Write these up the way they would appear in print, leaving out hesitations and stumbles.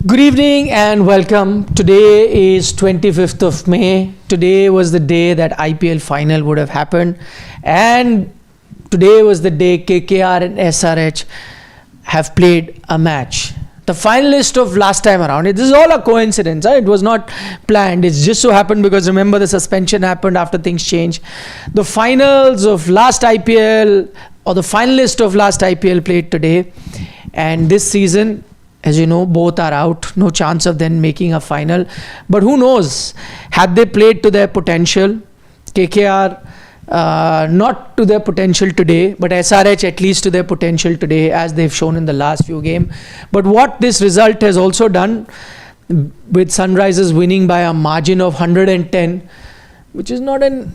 Good evening and welcome. Today is 25th of May. Today was the day that IPL final would have happened, and today was the day KKR and SRH have played a match. The finalist of last time around, this is all a coincidence. It was not planned. It's just so happened because remember the suspension happened after things changed. The finals of last IPL or the finalist of last IPL played today, and this season, as you know, both are out. No chance of them making a final. But who knows? Had they played to their potential, KKR not to their potential today, but SRH at least to their potential today, as they've shown in the last few games. But what this result has also done, with Sunrisers winning by a margin of 110, which is not even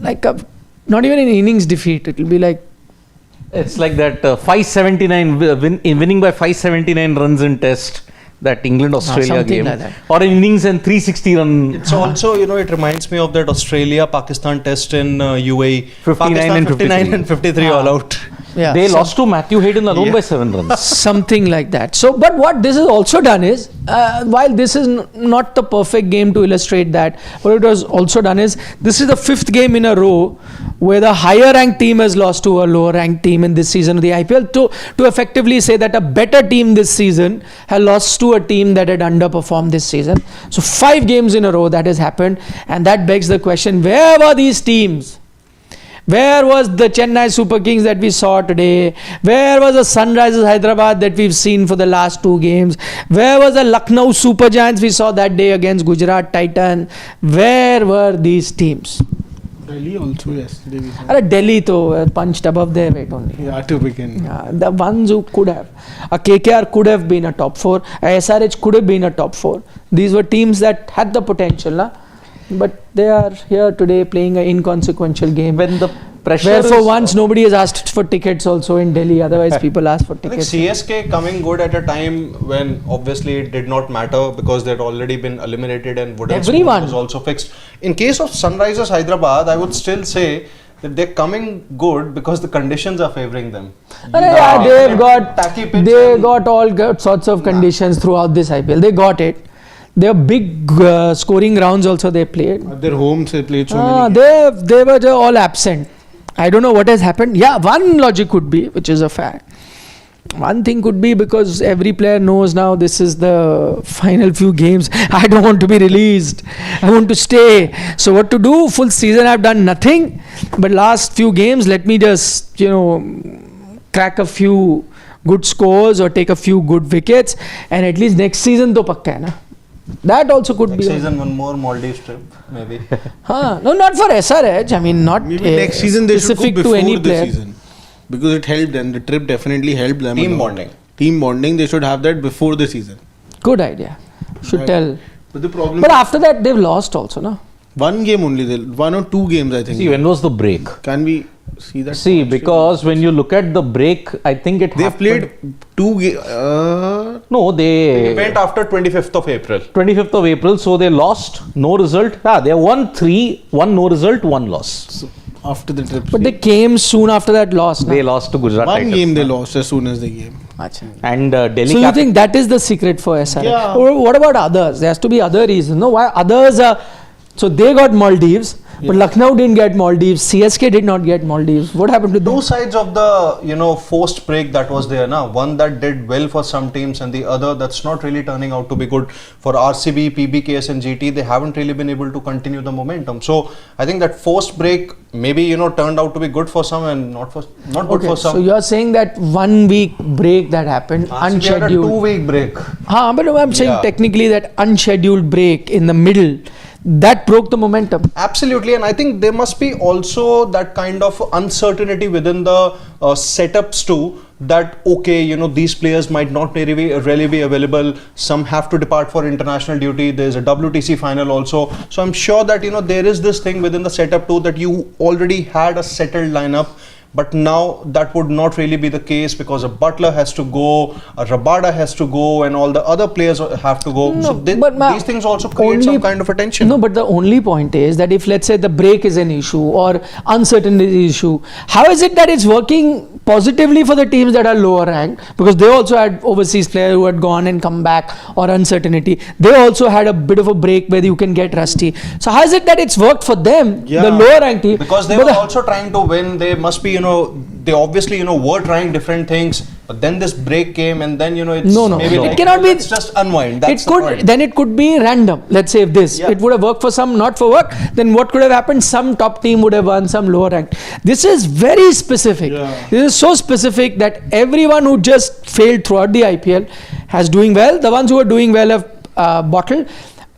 an innings defeat. It will be like. It's like that 579 winning by 579 runs in Test, that England-Australia game, like that. Or in innings and 360 run. It's also, it reminds me of that Australia-Pakistan Test in UAE. 59 and 53 all out. Yeah, they lost to Matthew Hayden alone by 7 runs. Something like that. So, but what this has also done is, while this is not the perfect game to illustrate that, what it has also done is, this is the 5th game in a row where the higher ranked team has lost to a lower ranked team in this season of the IPL, to effectively say that a better team this season has lost to a team that had underperformed this season. So 5 games in a row that has happened, and that begs the question, where were these teams? Where was the Chennai Super Kings that we saw today? Where was the Sunrisers Hyderabad that we've seen for the last 2 games? Where was the Lucknow Super Giants we saw that day against Gujarat Titan? Where were these teams? Delhi also yesterday we saw. Delhi punched above their weight only. Yeah, to begin. The ones who could have. A KKR could have been a top 4. A SRH could have been a top 4. These were teams that had the potential. But they are here today playing an inconsequential game. When the pressure where for once nobody has asked for tickets also in Delhi. Otherwise people ask for tickets. I think CSK coming good at a time when obviously it did not matter because they had already been eliminated and Woodell's Everyone was also fixed. In case of Sunrisers Hyderabad, I would still say that they're coming good because the conditions are favouring them. They've got all sorts of conditions throughout this IPL. They got it. Their big scoring grounds also they played. At their homes they played so many games. They were all absent. I don't know what has happened. Yeah, one logic could be, which is a fact. One thing could be because every player knows now this is the final few games. I don't want to be released. I want to stay. So what to do? Full season I've done nothing. But last few games, let me just, crack a few good scores or take a few good wickets. And at least next season to pakka hai na. That also could next be. Next season, one more Maldives trip, maybe. No, not for SRH. I mean, not maybe next season they should go specific before to any the player. season. Because it helped them. The trip definitely helped them. Team bonding. Team bonding, they should have that before the season. Good idea. Should tell. But the problem. But after that, they've lost also, no? One game only. 1 or 2 games, I think. See, when was the break? Can we see that? See, because when you look at the break, I think they've played 2 games. No, they went after 25th of April. 25th of April, so they lost, no result. They won 3, 1 no result, 1 loss. So after the trip. But they came soon after that loss. They lost to Gujarat One Titans. game they lost as soon as they came. And Delhi. So you think that is the secret for SRH? Yeah. Or what about others? There has to be other reasons. No, why others are? So they got Maldives, but Lucknow didn't get Maldives. CSK did not get Maldives. What happened to them? 2 sides of the forced break that was there now. One that did well for some teams, and the other that's not really turning out to be good for RCB, PB, KS, and GT. They haven't really been able to continue the momentum. So I think that forced break maybe turned out to be good for some and not good for some. So you are saying that 1 week break that happened, unscheduled. Had a 2-week break. But I'm saying technically that unscheduled break in the middle, that broke the momentum. Absolutely, and I think there must be also that kind of uncertainty within the setups too, that these players might not really be available. Some have to depart for international duty. There's a WTC final also. So I'm sure that there is this thing within the setup too, that you already had a settled lineup. But now that would not really be the case because a Butler has to go, a Rabada has to go, and all the other players have to go. No, so these things also create some kind of attention. No, but the only point is that if let's say the break is an issue or uncertainty is an issue, how is it that it's working positively for the teams that are lower ranked, because they also had overseas players who had gone and come back, or uncertainty. They also had a bit of a break where you can get rusty. So how is it that it's worked for them, the lower ranked team? Because they were also trying to win. They must be, they obviously, were trying different things. But then this break came, and then, it's maybe it like, cannot be. It's just unwind. That's the point. Then it could be random. Let's say if it would have worked for some, not for work, then what could have happened? Some top team would have won, some lower ranked. This is very specific. This is so specific that everyone who just failed throughout the IPL has doing well. The ones who are doing well have bottled.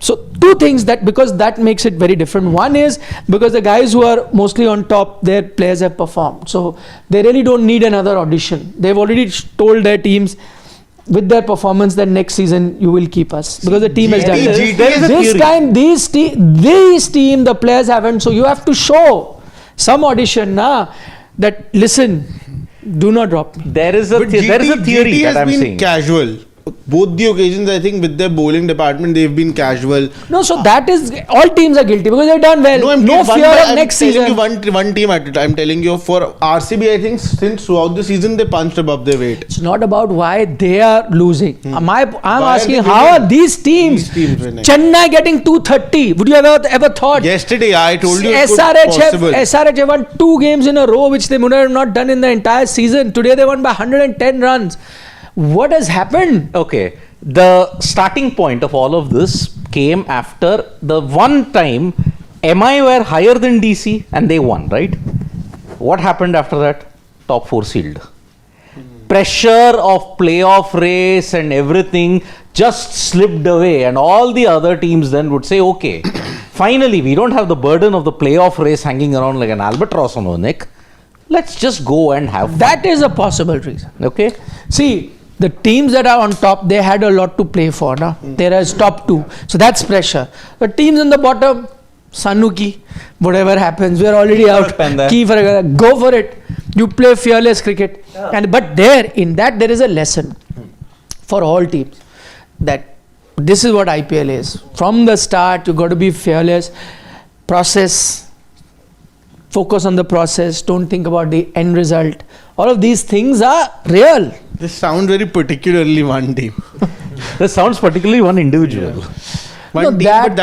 So two things because that makes it very different. One is because the guys who are mostly on top, their players have performed. So they really don't need another audition. They've already told their teams with their performance that next season you will keep us, because the team has done it. This time these team, the players haven't. So you have to show some audition that listen, do not drop me. There is a theory that I'm saying. Casual. Both the occasions, I think, with their bowling department, they've been casual. No, so that is, all teams are guilty because they've done well. No fear of next season. I'm telling you one team at a time. I'm telling you, for RCB, I think since throughout the season, they punched above their weight. It's not about why they are losing. I'm asking, how are these teams winning? Chennai getting 230. Would you ever thought? Yesterday, I told you SRH have won 2 games in a row, which they would have not done in the entire season. Today, they won by 110 runs. What has happened? Okay, the starting point of all of this came after the one time MI were higher than DC and they won, right? What happened after that? Top 4 sealed. Pressure of playoff race and everything just slipped away, and all the other teams then would say, okay, finally we don't have the burden of the playoff race hanging around like an albatross on our neck. Let's just go and have fun. That is a possible reason. Okay. See, the teams that are on top, they had a lot to play for. There is top 2. So that's pressure. The teams on the bottom, Sanuki, whatever happens, we are already out. Go for it. You play fearless cricket. But in that there is a lesson for all teams, that this is what IPL is. From the start, you got to be fearless. Process. Focus on the process. Don't think about the end result. All of these things are real. This sounds very particularly one team. This sounds particularly one individual. That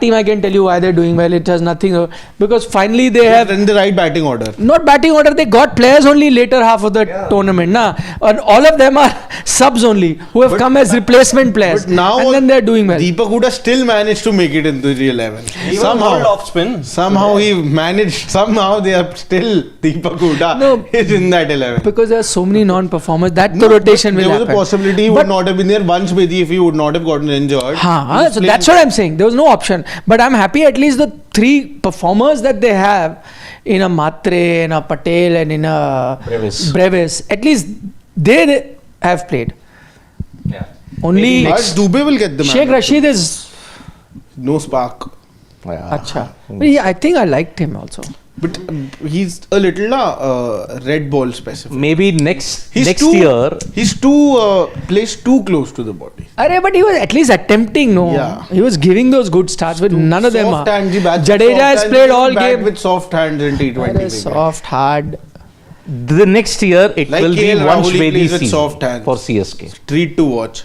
team, I can tell you why they're doing well. It has nothing, because finally they have in the right batting order. Not batting order. They got players only later half of the tournament, and all of them are subs only, who have come as replacement players. But now, and then they're doing well. Deepak Hooda still managed to make it into the 11. Somehow off spin. Somehow he managed. Somehow they are still Deepak Hooda is in that 11. Because there are so many non-performers. That the rotation will happen. There was a possibility he would not have been there. Vansh Bedi, if he would not have gotten injured. So that's what I'm saying. There was no option. But I'm happy at least the 3 performers that they have in a Matre, in a Patel, and in a Brevis, at least they have played. Yeah. Only Dubey will get the man. Sheikh Rashid is no spark. Acha. I think I liked him also. But he's a little red ball specific. Maybe next year. He's placed too close to the body. But he was at least attempting, He was giving those good starts, but none of them are. Jadeja has played all game with soft hands in T20. Soft, hard. The next year it will be Vansh Bedi season for CSK. Treat to watch.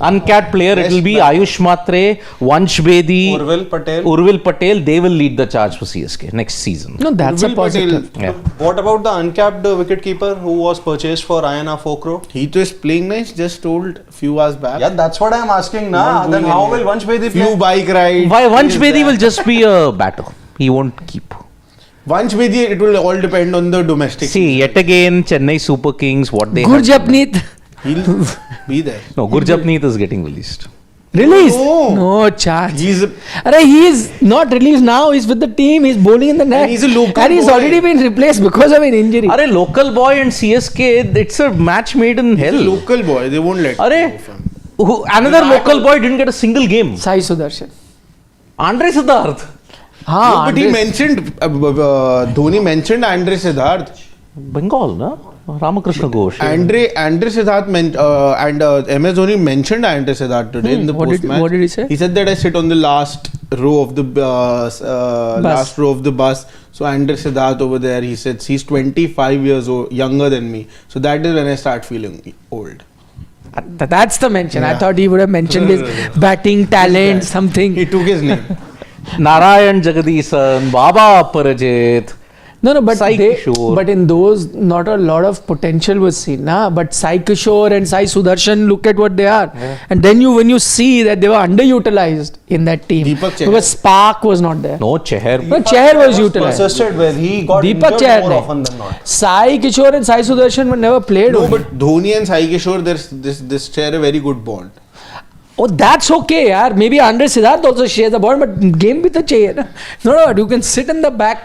Uncapped player, it will be Ayush Matre, Vansh Bedi, Urvil Patel. They will lead the charge for CSK next season. No, that's a positive. What about the uncapped wicketkeeper who was purchased for INR 4 crore? He was playing nice, just told a few hours back. Yeah, that's what I'm asking now. Then how will Vansh Bedi play? Few bike rides. Why Vansh Bedi will just be a batter. He won't keep. Vansh Bedi, it will all depend on the domestic. See, yet again, Chennai Super Kings, what they Gurjapneet. He'll be there. No, Gurjapneet is getting released. Released? No chance. He is not released now. He's with the team. He's bowling in the net. And he's a local and he's boy. already been replaced because of an injury. Local boy and CSK, it's a match made in hell. He's a local boy. They won't let him go. Another local boy didn't get a single game. Sai Sudarshan. Andre Siddharth. But he mentioned, Dhoni mentioned Andre Siddharth. Bengal, no? Ramakrishna Ghosh. Andre Siddharth and MS Dhoni mentioned Andre Siddharth today in the post-match. What did he say? He said that I sit on the last row of the bus. So So Andre Siddharth over there, he said he's 25 years old, younger than me. So that is when I start feeling old. That's the mention. I Yeah. thought he would have mentioned his batting talent, something. He took his name. Narayan Jagadisan, Baba Parajit. No, but Sai Kishore. but in those, not a lot of potential was seen, nah. But Sai Kishore and Sai Sudarshan, look at what they are. And then when you see that they were underutilized in that team, Deepak Chahar. because Spark was not there. No, Cheher. But Chahar was utilized. Persisted where he got Deepak injured Chahar more ne. often than not. Sai Kishore and Sai Sudarshan were never played. No, only. but Dhoni and Sai Kishore, there's this share a very good bond. Oh, that's okay, yaar. Maybe Andre Siddharth also shares the ball, but game bhi to chahiye na. No, you can sit in the back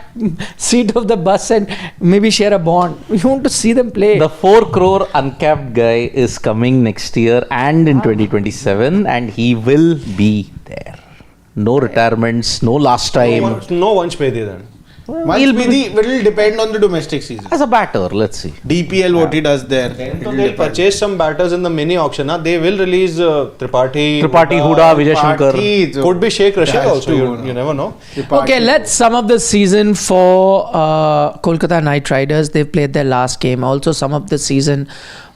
seat of the bus and maybe share a bond. You want to see them play. The 4 crore uncapped guy is coming next year and in 2027, and he will be there. No retirements, no last time. No Vansh Bedi then. It will depend on the domestic season. As a batter, let's see. DPL, what he does there. Then It will they'll depend. purchase some batters in the mini auction. They will release Tripathi, Huda, Vijay Shankar. Parthi, Could be Sheikh Rashid That's also. true. You never know. Okay, let's sum up the season for Kolkata Knight Riders. They've played their last game. Also sum up the season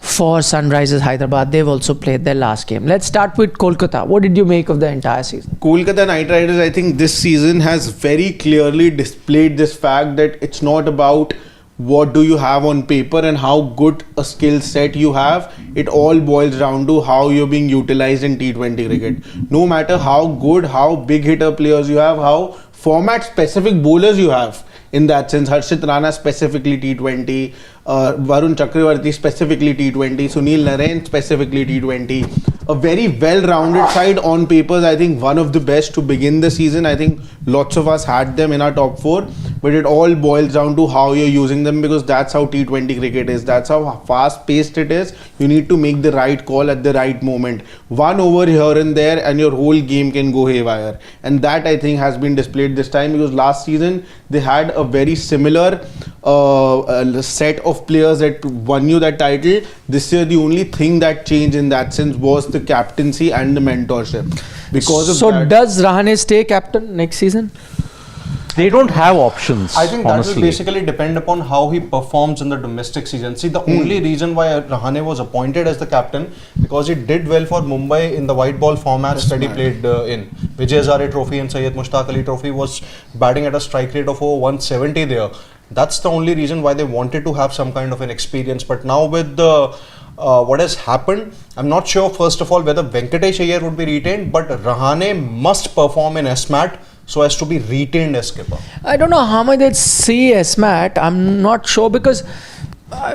for Sunrisers Hyderabad. They've also played their last game. Let's start with Kolkata. What did you make of the entire season? Kolkata Knight Riders, I think this season has very clearly displayed this fact that it's not about what do you have on paper and how good a skill set you have. It all boils down to how you're being utilized in T20 cricket. No matter how good, how big hitter players you have, how format specific bowlers you have. In that sense, Harshit Rana specifically T20, Varun Chakravarti specifically T20, Sunil Narain specifically T20. A very well-rounded side on papers. I think one of the best to begin the season. I think lots of us had them in our top 4, but it all boils down to how you're using them, because that's how T20 cricket is. That's how fast-paced it is. You need to make the right call at the right moment. One over here and there, and your whole game can go haywire. And that, I think, has been displayed this time, because last season they had a very similar set of players that won you that title. This year, the only thing that changed in that sense was the captaincy and the mentorship. Because of So that, does Rahane stay captain next season? They don't have options. I think that honestly. will basically depend upon how he performs in the domestic season. See, the only reason why Rahane was appointed as the captain, because he did well for Mumbai in the white ball formats that he played in. Vijay Hazare Trophy and Syed Mushtaq Ali Trophy, was batting at a strike rate of over 170 there. That's the only reason why they wanted to have some kind of an experience. But now with the what has happened, I'm not sure first of all whether Venkatesh Iyer would be retained, but Rahane must perform in SMAT so as to be retained as skipper. I don't know how much they'd see SMAT. I'm not sure, because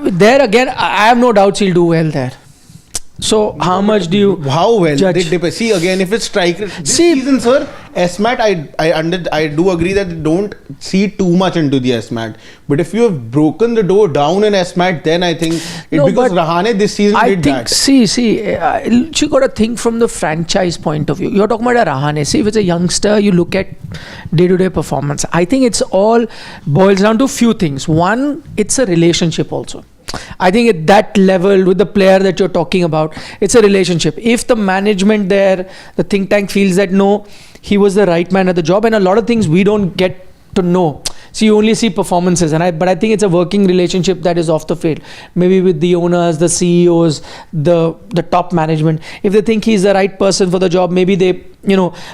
there again, I have no doubts he'll do well there. So how much do you how well judge? they depend. See, again, if it's strike rate this See- season, sir, SMAT, I do agree that they don't see too much into the SMAT. But if you have broken the door down in SMAT, then I think No, because but Rahane this season I did think, that. you got to think from the franchise point of view. You're talking about a Rahane. See, if it's a youngster, you look at day-to-day performance. I think it's all boils down to few things. One, it's a relationship also. I think at that level with the player that you're talking about, it's a relationship. If the management there, the think tank feels that no, he was the right man at the job, and a lot of things we don't get to know. So you only see performances, but I think it's a working relationship that is off the field. Maybe with the owners, the CEOs, the top management. If they think he's the right person for the job, maybe they,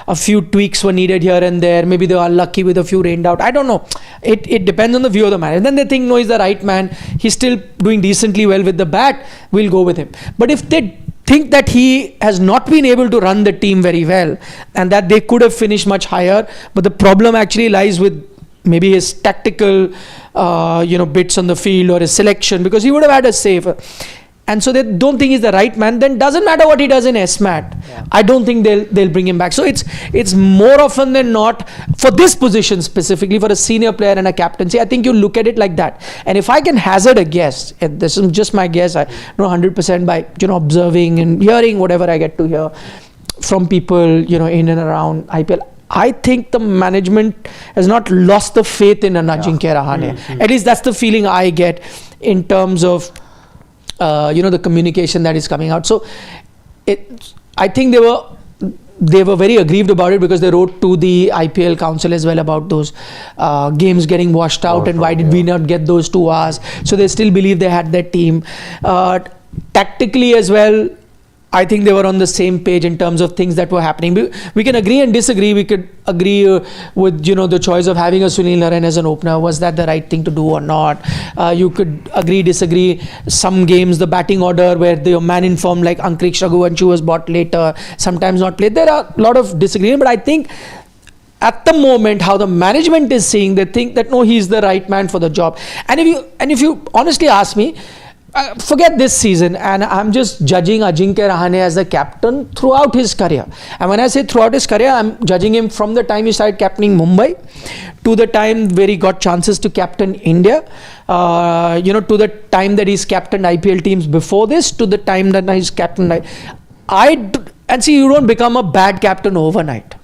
a few tweaks were needed here and there. Maybe they are lucky with a few rained out. I don't know. It depends on the view of the manager. Then they think, no, he's the right man. He's still doing decently well with the bat. We'll go with him. But if they think that he has not been able to run the team very well and that they could have finished much higher, but the problem actually lies with maybe his tactical bits on the field or his selection, because he would have had a save, and so they don't think he's the right man, then doesn't matter what he does in SMAT. I don't think they'll bring him back. So it's more often than not, for this position specifically, for a senior player and a captaincy, I think you look at it like that. And if I can hazard a guess, and this is just my guess, I know 100% by observing and hearing whatever I get to hear from people in and around IPL, I think the management has not lost the faith in Ajinkya Rahane. At least that's the feeling I get in terms of the communication that is coming out. So I think they were very aggrieved about it because they wrote to the IPL council as well about those games getting washed out and why did we not get those 2 hours. So they still believe they had their team. Tactically as well, I think they were on the same page in terms of things that were happening. We can agree and disagree. We could agree with the choice of having a Sunil Narine as an opener. Was that the right thing to do or not? You could agree, disagree. Some games, the batting order where the man in form like Ankriksh Raghuvanshi was bought later, sometimes not played. There are a lot of disagreement, but I think at the moment, how the management is seeing, they think that no, he's the right man for the job. And if you honestly ask me, forget this season, and I'm just judging Ajinkya Rahane as the captain throughout his career. And when I say throughout his career, I'm judging him from the time he started captaining Mumbai to the time where he got chances to captain India, to the time that he's captained IPL teams before this, to the time that he's captained. And see, you don't become a bad captain overnight.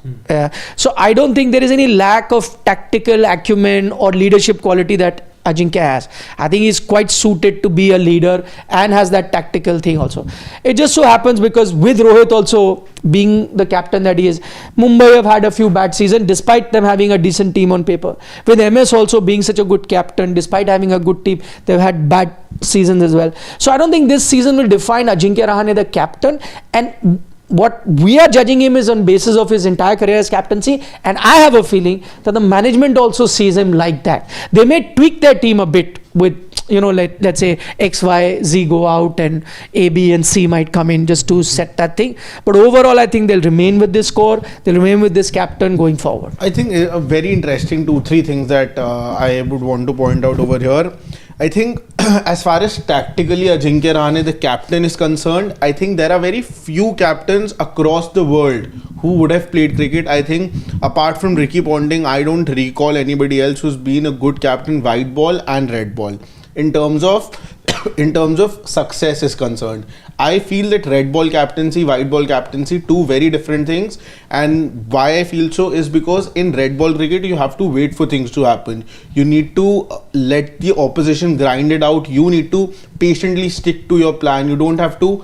So I don't think there is any lack of tactical acumen or leadership quality that Ajinkya has. I think he's quite suited to be a leader and has that tactical thing also. It just so happens because with Rohit also being the captain that he is, Mumbai have had a few bad seasons despite them having a decent team on paper. With MS also being such a good captain, despite having a good team, they've had bad seasons as well. So I don't think this season will define Ajinkya Rahane the captain, and what we are judging him is on basis of his entire career as captaincy, and I have a feeling that the management also sees him like that. They may tweak their team a bit with, let's say X, Y, Z go out and A, B and C might come in just to set that thing. But overall, I think they'll remain with this core, they'll remain with this captain going forward. I think a very interesting 2-3 things that I would want to point out over here. I think as far as tactically Ajinkya Rahane, the captain, is concerned, I think there are very few captains across the world who would have played cricket. I think apart from Ricky Ponting, I don't recall anybody else who's been a good captain white ball and red ball. In terms of success is concerned, I feel that red ball captaincy, white ball captaincy, two very different things. And why I feel so is because in red ball cricket, you have to wait for things to happen. You need to let the opposition grind it out. You need to patiently stick to your plan. You don't have to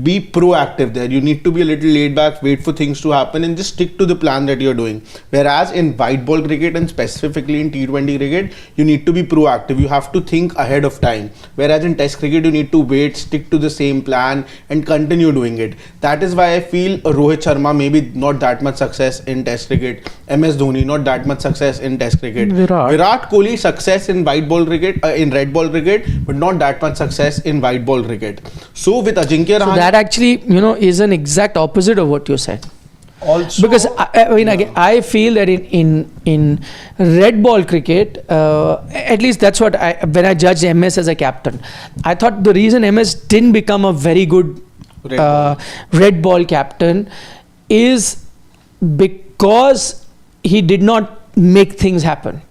be proactive there. You need to be a little laid back, wait for things to happen and just stick to the plan that you're doing. Whereas in white ball cricket and specifically in T20 cricket, you need to be proactive. You have to think ahead of time. Whereas in test cricket, you need to wait, stick to the same plan and continue doing it. That is why I feel Rohit Sharma maybe not that much success in test cricket. MS Dhoni not that much success in test cricket. Virat Kohli success in white ball cricket, in red ball cricket, but not that much success in white ball cricket. So with Ajinkya Rahane, that actually, is an exact opposite of what you said. Also, because again, I feel that in red ball cricket, at least that's what when I judged MS as a captain, I thought the reason MS didn't become a very good red ball captain is because he did not make things happen.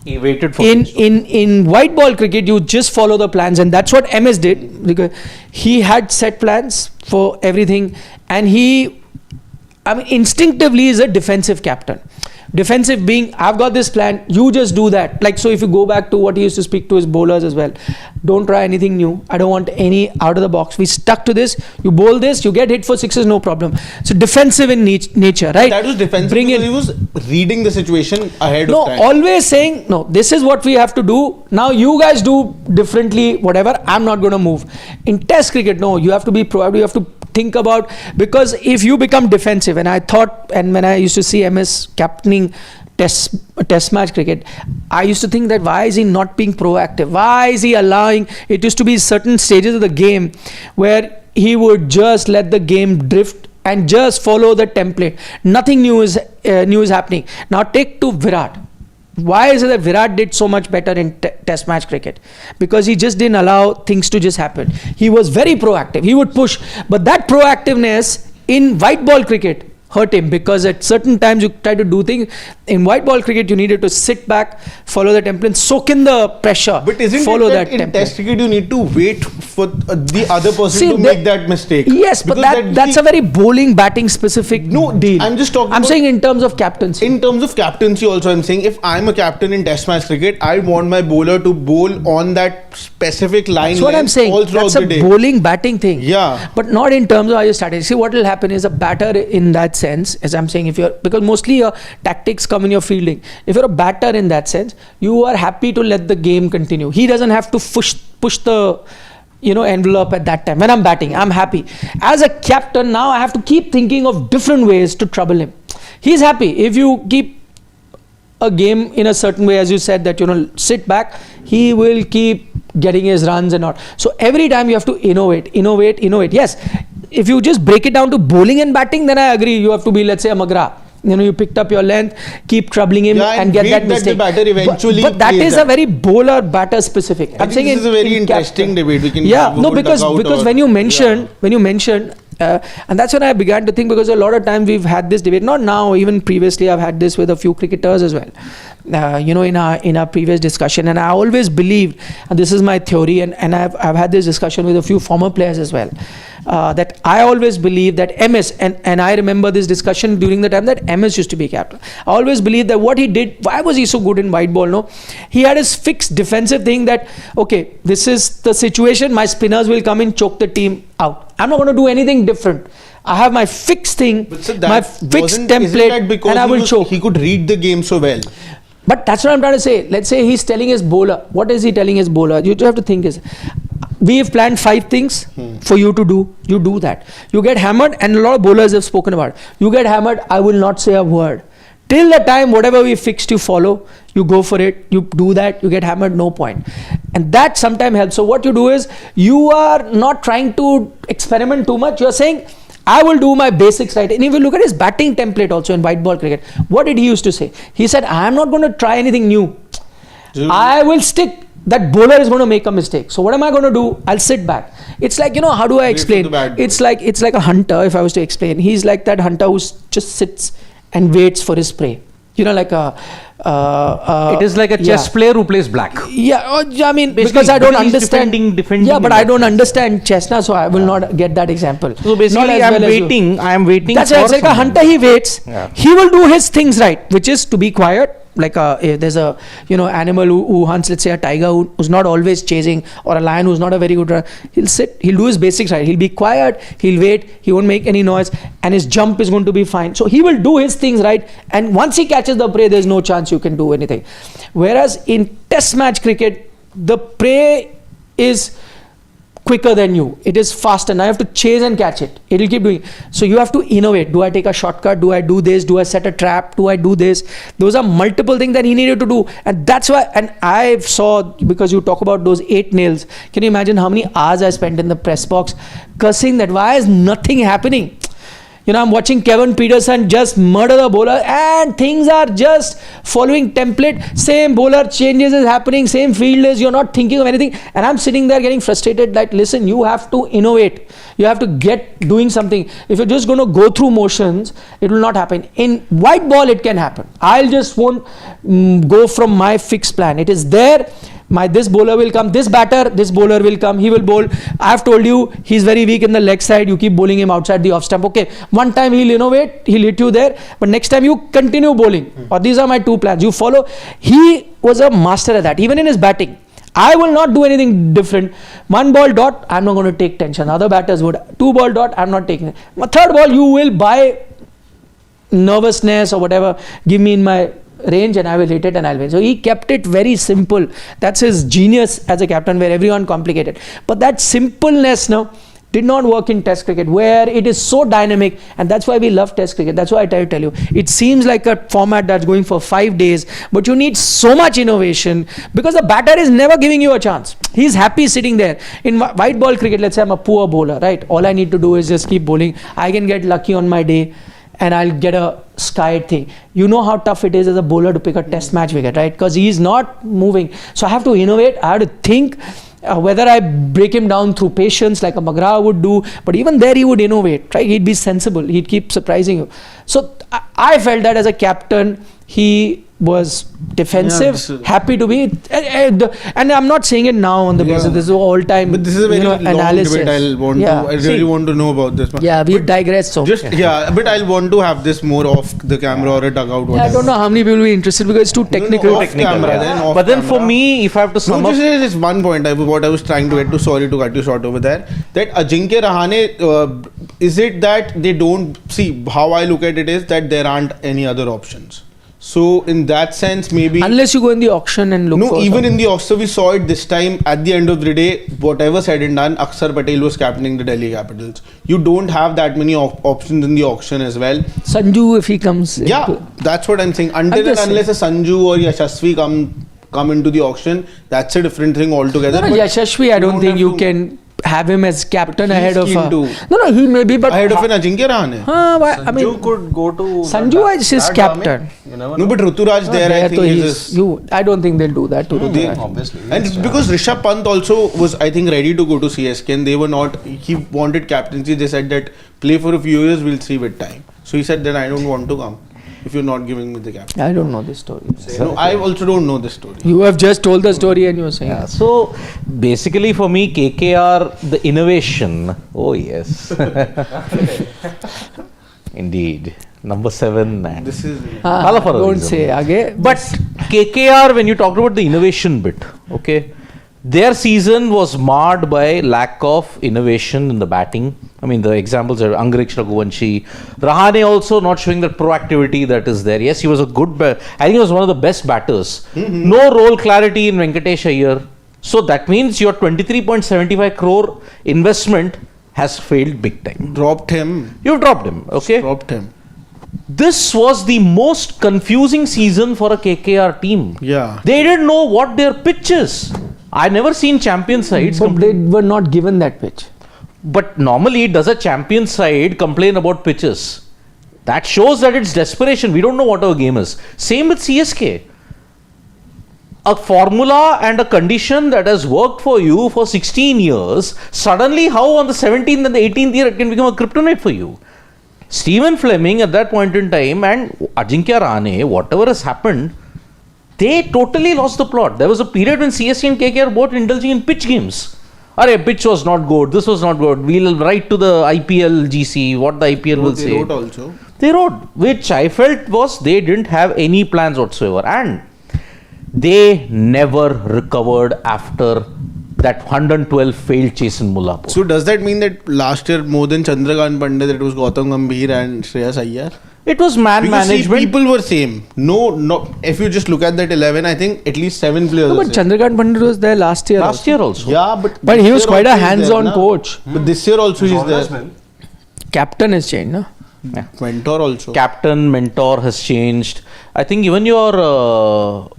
He waited for in white ball cricket, you just follow the plans, and that's what MS did, because he had set plans for everything, and he instinctively is a defensive captain. Defensive being, I've got this plan, you just do that. Like, so if you go back to what he used to speak to his bowlers as well, don't try anything new. I don't want any out of the box. We stuck to this. You bowl this, you get hit for sixes, no problem. So defensive in nature, right? That was defensive because he was reading the situation ahead of time. No, always saying, no, this is what we have to do. Now you guys do differently, whatever. I'm not going to move. In test cricket, no, you have to be proactive. You have to think about, because if you become defensive, and I thought, and when I used to see MS captaining test match cricket, I used to think that why is he not being proactive? Why is he allowing, it used to be certain stages of the game where he would just let the game drift and just follow the template. Nothing new is happening. Now take to Virat. Why is it that Virat did so much better in test match cricket? Because he just didn't allow things to just happen. He was very proactive. He would push. But that proactiveness in white ball cricket hurt him, because at certain times you try to do things. In white ball cricket, you needed to sit back, follow the template, soak in the pressure. But isn't follow it that in template. Test cricket you need to wait for the other person to make that mistake? Yes, but that's a very bowling, batting specific deal. I'm just talking. I'm saying in terms of captaincy. In terms of captaincy also, I'm saying if I'm a captain in Test match cricket, I want my bowler to bowl on that specific line. That's what I'm saying. That's a bowling, batting thing. Yeah. But not in terms of how you started. See, what will happen is a batter in that sense sense, as I'm saying, because mostly your tactics come in your fielding. If you're a batter in that sense, you are happy to let the game continue. He doesn't have to push the envelope at that time. When I'm batting, I'm happy. As a captain, now I have to keep thinking of different ways to trouble him. He's happy if you keep a game in a certain way, as you said, that sit back, he will keep getting his runs and all. So every time you have to innovate. Yes, if you just break it down to bowling and batting, then I agree, you have to be, let's say, a McGrath. You picked up your length, keep troubling him and get that mistake. The batter eventually but that is a very bowler batter specific. I'm saying this is a very interesting debate. We can because when you mentioned and that's when I began to think, because a lot of times we've had this debate, not now, even previously I've had this with a few cricketers as well, in our previous discussion, and I always believed, and this is my theory, and I've had this discussion with a few former players as well, that I always believe that MS, and I remember this discussion during the time that MS used to be captain. I always believed that what he did, why was he so good in white ball? No, he had his fixed defensive thing that, okay, this is the situation, my spinners will come in, choke the team out. I'm not going to do anything different. I have my fixed thing, my fixed template, and I will choke. He could read the game so well. But that's what I'm trying to say. Let's say he's telling his bowler. What is he telling his bowler? You have to think is, we have planned 5 things for you to do. You do that. You get hammered, and a lot of bowlers have spoken about it. You get hammered, I will not say a word. Till the time, whatever we fixed, you follow. You go for it. You do that. You get hammered, no point. And that sometimes helps. So what you do is, you are not trying to experiment too much. You're saying, I will do my basics right. And if you look at his batting template also in white ball cricket, what did he used to say? He said, I am not going to try anything new. I will stick. That bowler is going to make a mistake. So what am I going to do? I'll sit back. It's like, how do I explain? It's like a hunter, if I was to explain. He's like that hunter who just sits and waits for his prey. Like a... it is like a chess player who plays black. Yeah, I mean, because I don't understand. Defending but I don't understand chess now, so I will not get that example. So basically, I am waiting. That's right. It's like a hunter. He waits. Yeah. He will do his things right, which is to be quiet. Like there's a animal who hunts, let's say a tiger who's not always chasing, or a lion who's not a very good runner. He'll sit, he'll do his basics right, he'll be quiet, he'll wait, he won't make any noise, and his jump is going to be fine. So he will do his things right, and once he catches the prey, there's no chance you can do anything. Whereas in test match cricket, the prey is quicker than you. It is faster. Now you have to chase and catch it. It will keep doing. So you have to innovate. Do I take a shortcut? Do I do this? Do I set a trap? Do I do this? Those are multiple things that he needed to do. And that's why, and I saw, because you talk about those 8 nails, can you imagine how many hours I spent in the press box cursing that why is nothing happening? I'm watching Kevin Peterson just murder the bowler, and things are just following template. Same bowler changes is happening, same fielders, you're not thinking of anything. And I'm sitting there getting frustrated that, listen, you have to innovate. You have to get doing something. If you're just going to go through motions, it will not happen. In white ball, it can happen. I'll just won't go from my fixed plan. It is there. This bowler will come, this batter, this bowler will come, he will bowl. I've told you, he's very weak in the leg side, you keep bowling him outside the off stump. Okay, one time he'll innovate, he'll hit you there, but next time you continue bowling. Or these are my 2 plans, you follow. He was a master at that, even in his batting. I will not do anything different. 1 ball dot, I'm not going to take tension. Other batters would. 2 ball dot, I'm not taking it. 3rd ball, you will buy nervousness or whatever, give me in my range and I will hit it and I'll win. So he kept it very simple. That's his genius as a captain, where everyone complicated. But that simpleness now did not work in test cricket, where it is so dynamic, and that's why we love test cricket. That's why I tell you, it seems like a format that's going for 5 days, but you need so much innovation, because the batter is never giving you a chance. He's happy sitting there. In white ball cricket, let's say I'm a poor bowler, right? All I need to do is just keep bowling. I can get lucky on my day and I'll get a sky thing. You know how tough it is as a bowler to pick a test match wicket, right? Because he's not moving. So I have to innovate. I have to think whether I break him down through patience like a McGrath would do. But even there he would innovate, right? He'd be sensible. He'd keep surprising you. So I felt that as a captain, he was defensive, happy to be, and I'm not saying it now on the basis this is all time. But this is a very long analysis. debate. I really want to know about this. Yeah, we've digressed so. But I'll want to have this more off the camera or a dugout. I don't know how many people will be interested, because it's too technical. But then for me, if I have to sum up, this is one point. What I was trying to get to. Sorry to cut you short over there. That Ajinkya Rahane is it that they don't see? How I look at it is that there aren't any other options. So in that sense, maybe Unless you go in the auction and look no, for even some- in the auction we saw it this time. At the end of the day, whatever said and done, Akshar Patel was captaining the Delhi Capitals. You don't have that many options in the auction as well. Sanju, if he comes. Yeah, that's what I'm saying. Until and just unless a Sanju or Yashasvi come into the auction, that's a different thing altogether. No, But Yashasvi, I don't have think you to- can have him as captain But he's ahead of keen a. to- No, he may be, but ahead of an Ajinkya Rahane. I mean, Sanju could go to Sanju is his that captain. army. You never No, know. but Ruturaj there, I there think to is he's- his- you. I don't think they'll do that to they- Ruturaj. Obviously. And it's because Rishabh Pant also was, I think, ready to go to CSK, and they were not. He wanted captaincy. They said that play for a few years, we'll see with time. So he said that I don't want to come if you're not giving me the captain. I don't know this story. No, I also don't know this story. You have just told the story and you're saying. Yeah, so basically for me, KKR, the innovation. Oh yes, indeed. Number 7 and This is all for a Don't reason. say again. But KKR, when you talked about the innovation bit, okay, their season was marred by lack of innovation in the batting. I mean, the examples are Angrich Raghuvanshi. Rahane also not showing that proactivity that is there. Yes, he was a good, I think he was one of the best batters. No role clarity in Venkatesh Iyer. So that means your 23.75 crore investment has failed big time. dropped him. You've dropped him, okay? Dropped him. This was the most confusing season for a KKR team. Yeah. They didn't know what their pitch is. I've never seen champion sides But they were not given that pitch. But normally, does a champion side complain about pitches? That shows that it's desperation. We don't know what our game is. Same with CSK. A formula and a condition that has worked for you for 16 years, suddenly how on the 17th and the 18th year it can become a kryptonite for you? Stephen Fleming at that point in time and Ajinkya Rahane, whatever has happened, they totally lost the plot. There was a period when CSK and KKR both indulging in pitch games. Arey, pitch was not good, this was not good. We'll write to the IPL GC what the IPL will They say. wrote also. They wrote, which I felt was they didn't have any plans whatsoever. And they never recovered after that 112 failed chase in Mullapur. So does that mean that last year more than Chandrakant Pandit, it was Gautam Gambhir and Shreyas Iyer? It was man Because see, management. people were same. No. If you just look at that 11, I think at least 7 players. No, are but same. Chandrakant Pandit was there last year. Last year also. Yeah, But he this was year quite a also he's hands-on there, na? coach. But this year also he's always there. been. Captain has changed, no? Mentor also. Captain, mentor has changed. I think even your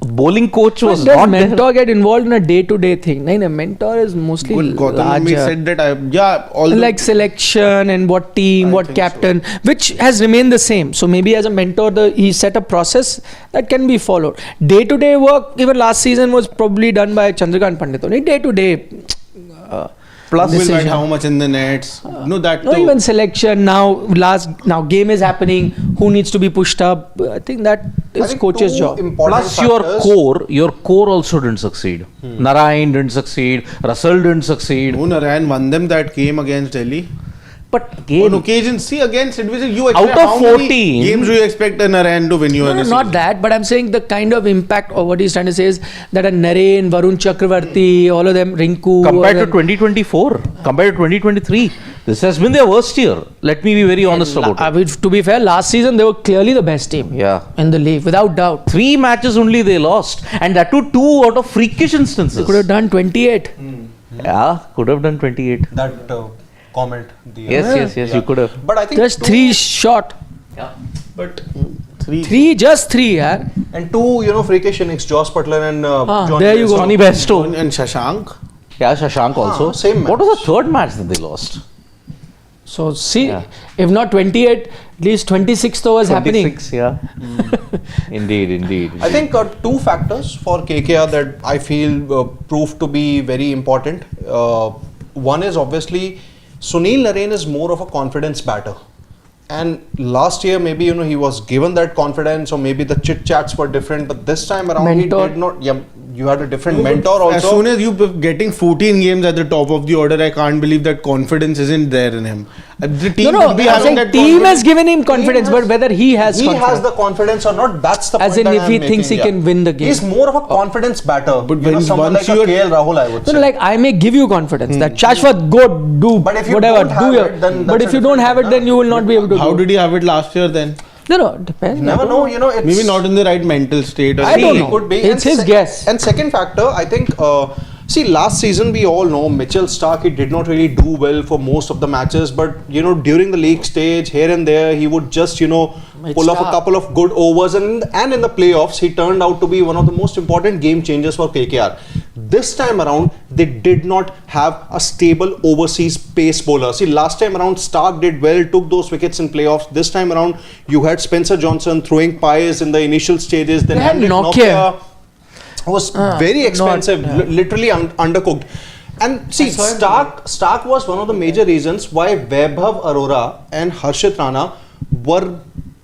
bowling coach was Does not mentor get involved in a day-to-day thing? No, mentor is mostly But Gautam Gambhir larger. said that although Like selection and what team, I what think captain, which has remained the same. So maybe as a mentor, he set a process that can be followed. Day-to-day work, even last season, was probably done by Chandrakant Pandit. Only day-to-day. Plus who will write decision. how much in the nets. No, that No, too. even selection now. Now game is happening. Who needs to be pushed up? I think that I is think coach's two job. important Plus factors. your core also didn't succeed. Narayan didn't succeed. Russell didn't succeed. No, Narayan won them that game against Delhi. But On again, occasion, see against Advisor, you expect Out of how many 14 games do you expect a Narayan to win you? No, in a not season? that, but I'm saying the kind of impact of what he's trying to say is that a Naren, Varun Chakravarti, all of them, Rinku. compared all to of them- 2024, compared to 2023, this has been their worst year. Let me be very honest about it. To be fair, last season they were clearly the best team Yeah. in the league, without doubt. 3 matches only they lost, and that too 2 out of freakish instances. Could have done 28. Yeah, could have done 28. That comment. Yes, you could have. But I think Just 3 shot. But 3, just 3, yeah. and 2, freakish innings, Joss Butler and Johnny there you go. Bairstow. Johnny Bairstow. And Shashank. Yeah, Shashank also. same What match. was the third match that they lost? So see, Yeah. if not 28, at least 26th was happening. 26, yeah. Indeed. I think 2 factors for KKR that I feel proved to be very important. One is obviously Sunil Narine is more of a confidence batter. And last year, maybe he was given that confidence, or maybe the chit chats were different. But this time around, Mentor. he did not. Yeah, you had a different mentor also. As soon as you're getting 14 games at the top of the order, I can't believe that confidence isn't there in him. The team could be I'm having saying that team confidence. has given him confidence, but whether he has He confidence. has the confidence or not, that's the As point in that if I'm he thinks making, he can win the game. He's more of a confidence batter. But you know, when someone once like a you're- KL Rahul, I would say. No, like I may give you confidence that Shashwat, go do But if you whatever, don't have do your. it, then But that's if a you don't different have it, thing, then you will not be able to. How do. did he have it last year then? No, depends. You never know, you know. It's, Maybe not in the right mental state. Or I don't know. Could be. It's his guess. And second factor, I think, see, last season we all know Mitchell Stark, he did not really do well for most of the matches, but you know, during the league stage, here and there, he would just, you know, pull off a couple of good overs, and in the playoffs, he turned out to be one of the most important game changers for KKR. This time around, they did not have a stable overseas pace bowler. See, last time around, Stark did well, took those wickets in playoffs. This time around, you had Spencer Johnson throwing pies in the initial stages. Then They had Henrik Nokia. was very expensive, literally undercooked. And see, Stark was one of the major reasons why Vaibhav Arora and Harshit Rana were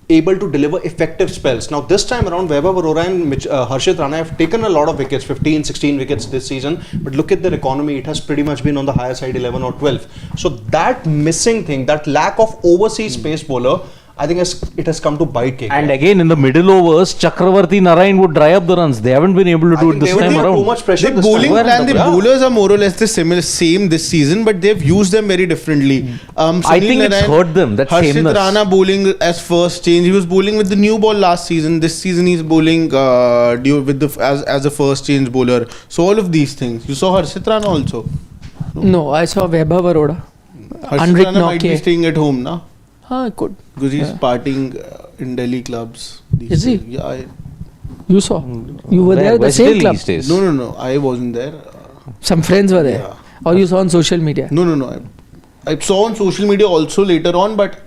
able to deliver effective spells. Now this time around, Vaibhav Arora and Harshit Rana have taken a lot of wickets, 15, 16 wickets this season, but look at their economy, it has pretty much been on the higher side, 11 or 12. So that missing thing, that lack of overseas pace bowler, I think it has come to bite KKR. And again, in the middle overs, Chakravarti Narayan would dry up the runs. They haven't been able to do it this time around. Too much pressure. The this bowling time. plan, the bowlers are more or less the same this season, but they've used them very differently. I think it's hurt them, that Harshit sameness. Rana bowling as first change. He was bowling with the new ball last season. This season he's bowling with as a first change bowler. So all of these things. You saw Harshit Rana also. No, I saw Vaibhav Arora. Harshit Henrik Rana might be Nokia. staying at home now Good. because he's partying in Delhi clubs. Is he? Yeah. You saw. You were there at the West same Delhi club. stays. No. I wasn't there. Some friends were there. Yeah. Or you saw on social media. No. I saw on social media also later on, but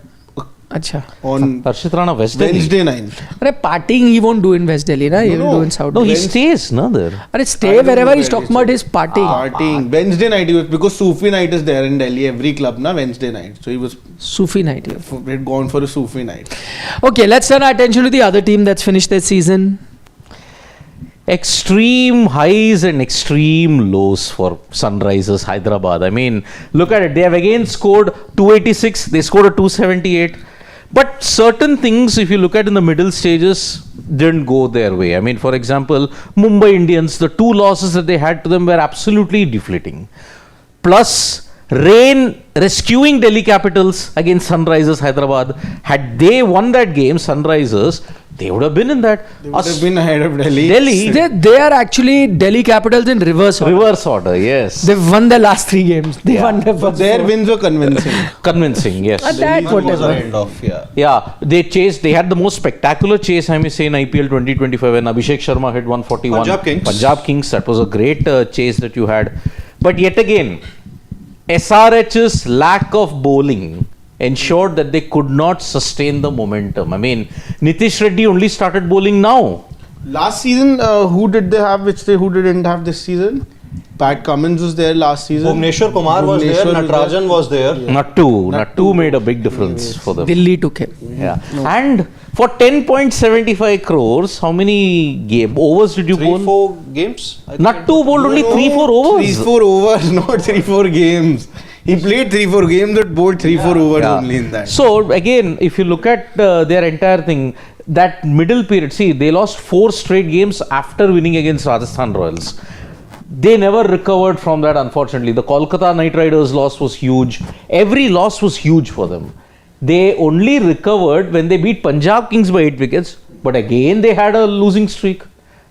Acha. on Harshit Rana, West Delhi. Wednesday night. Arre, partying he won't do in West Delhi, na? He will do in South No, Delhi. he stays, no, there. Arre, stay wherever he's talking about his partying. Partying. Wednesday night, he was, because Sufi night is there in Delhi, every club, na, Wednesday night. So he was Sufi night. had gone for a Sufi night. Okay, let's turn our attention to the other team that's finished their season. Extreme highs and extreme lows for Sunrisers Hyderabad. I mean, look at it. They have again scored 286. They scored a 278. But certain things, if you look at in the middle stages, didn't go their way. I mean, for example, Mumbai Indians, the two losses that they had to them were absolutely deflating. Plus, rain rescuing Delhi Capitals against Sunrisers Hyderabad. Had they won that game, Sunrisers, they would have been in that. They would have been ahead of Delhi. They are actually Delhi Capitals in reverse order. Reverse order, yes. They've won their last 3 games. They won their But first their 4. wins were convincing. Convincing, yes. That whatever. End of, yeah. Yeah, they had the most spectacular chase, I may say, in IPL 2025 when Abhishek Sharma hit 141. Punjab Kings, that was a great chase that you had. But yet again, SRH's lack of bowling ensured that they could not sustain the momentum. I mean, Nitish Reddy only started bowling now. Last season, who did they have who didn't have this season? Pat Cummins was there last season. Bhuvneshwar Kumar was there, Natarajan was there. Nattu made a big difference for them. Delhi took him. Yeah. And for 10.75 crores, how many overs did you bowl? 3-4 games? I think. Nattu bowled only 3-4 overs. 3-4 overs, not 3-4 games. He played 3-4 games but bowled 3-4 overs only in that. So again, if you look at their entire thing, that middle period, see, they lost 4 straight games after winning against Rajasthan Royals. They never recovered from that, unfortunately. The Kolkata Knight Riders loss was huge. Every loss was huge for them. They only recovered when they beat Punjab Kings by 8 wickets. But again, they had a losing streak.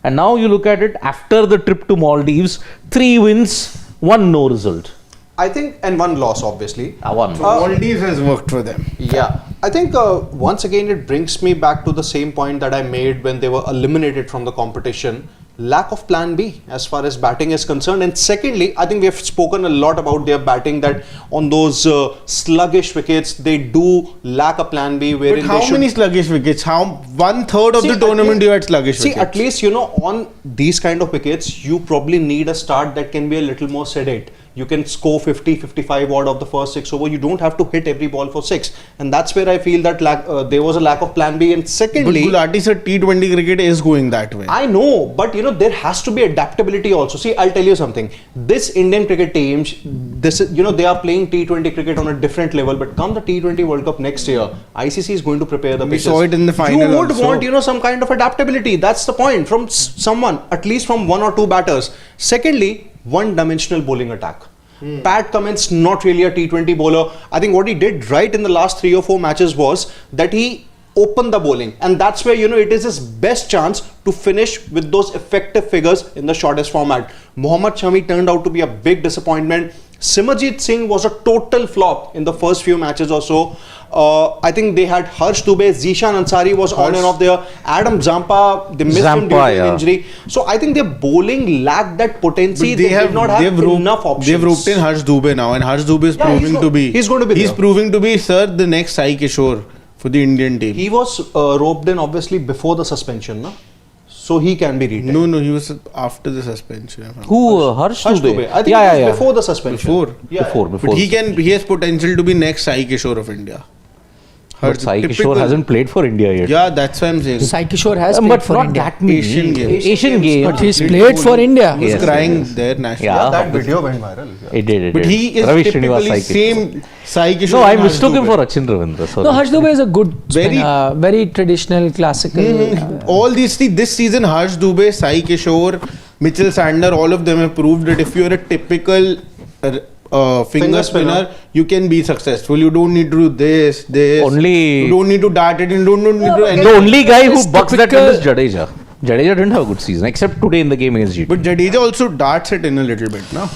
And now you look at it, after the trip to Maldives, 3 wins, 1 no result. I think, and 1 loss, obviously. One. Maldives has worked for them. Yeah. I think once again it brings me back to the same point that I made when they were eliminated from the competition. Lack of plan B as far as batting is concerned. And secondly, I think we have spoken a lot about their batting, that on those sluggish wickets, they do lack a plan B. But how many sluggish wickets? How 1/3 of the tournament you had sluggish wickets? See, at least, on these kind of wickets, you probably need a start that can be a little more sedate. you can score 50, 55 odd of the first 6 over. You don't have to hit every ball for 6. And that's where I feel that there was a lack of plan B. And But secondly, Gulati said T20 cricket is going that way. I know, but there has to be adaptability also. See, I'll tell you something. This Indian cricket team, they are playing T20 cricket on a different level. But come the T20 World Cup next year, ICC is going to prepare the We pitches. saw it in the final You would also. want, some kind of adaptability. That's the point from someone, at least from 1 or 2 batters. Secondly, one-dimensional bowling attack. Pat Cummins, not really a T20 bowler. I think what he did right in the last 3 or 4 matches was that he opened the bowling, and that's where it is his best chance to finish with those effective figures in the shortest format. Mohammad Shami turned out to be a big disappointment. Simarjeet Singh was a total flop in the first few matches or so. I think they had Harsh Dubey, Zishan Ansari was on and off there. Adam Zampa, they missed him due to an injury. So I think their bowling lacked that potency. But They did not have enough options. They've roped in Harsh Dubey now, and Harsh Dubey is he's going to be He's there. proving to be, sir, the next Sai Kishore for the Indian team. He was roped in obviously before the suspension, no? So he can be retained. No, he was after the suspension. Who? Harsh Harsh Dubey? Dubey. I think it was before the suspension. Before. Before. But he has potential to be next Sai Kishore of India. But Sai Kishore hasn't played for India yet. Yeah, that's why I'm saying. Sai Kishore has played But for not India. that many. Asian Games. Asian Games. But he's played for India. He was Yes, crying yes. there nationally. Yeah. That video went viral. It did. But he is Ravi Srinivas typically Sai Kishore. same Sai Kishore. No, I and Harsh mistook him Dubey. for Achin Ravindra. Sorry. No, Harsh Dubey is a good Very- spinner, very traditional, classical. All these this season, Harsh Dubey, Sai Kishore, Mitchell Sander, all of them have proved that if you're a typical finger spinner, you can be successful. You don't need to do this. Only- You don't need to dart it. You don't need to do anything. The only guy who It's bucks that typical- trend is Jadeja. Jadeja didn't have a good season, except today in the game against GT. But Jadeja also darts it in a little bit, no?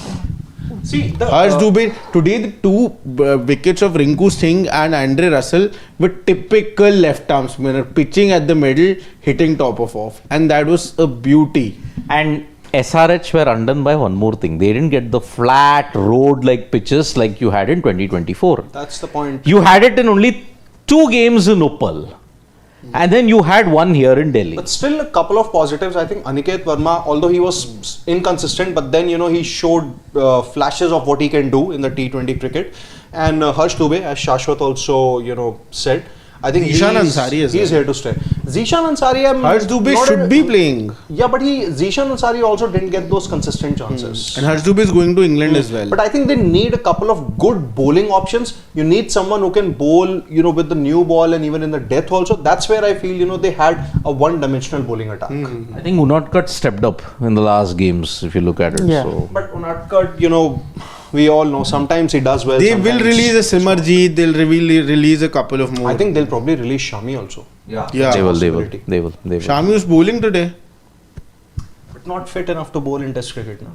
See, Harsh Dubey, today the 2 wickets of Rinku Singh and Andre Russell were typical left arm spinner, pitching at the middle, hitting top of off. And that was a beauty. And SRH were undone by one more thing. They didn't get the flat road-like pitches like you had in 2024. that's the point. You had it in only 2 games in Uppal. And then you had 1 here in Delhi. But still a couple of positives. I think Aniket Verma, although he was inconsistent, but then he showed flashes of what he can do in the T20 cricket. And Harsh Dubey, as Shashwat also said, I think Zishan Ansari as he's well. here to stay. Zishan Ansari, Harsh Dubey not should be playing. Yeah, but Zishan Ansari also didn't get those consistent chances. And Harsh Dubey is going to England as well. But I think they need a couple of good bowling options. You need someone who can bowl, with the new ball and even in the death also. That's where I feel, they had a one-dimensional bowling attack. I think Unadkat stepped up in the last games, if you look at it. Yeah. So. But Unadkat, we all know sometimes he does well. They will sometimes- release a Simarjeet, they'll release a couple of more. I think they'll probably release Shami also. Yeah. They will. possibility. Shami was bowling today. But not fit enough to bowl in Test cricket now.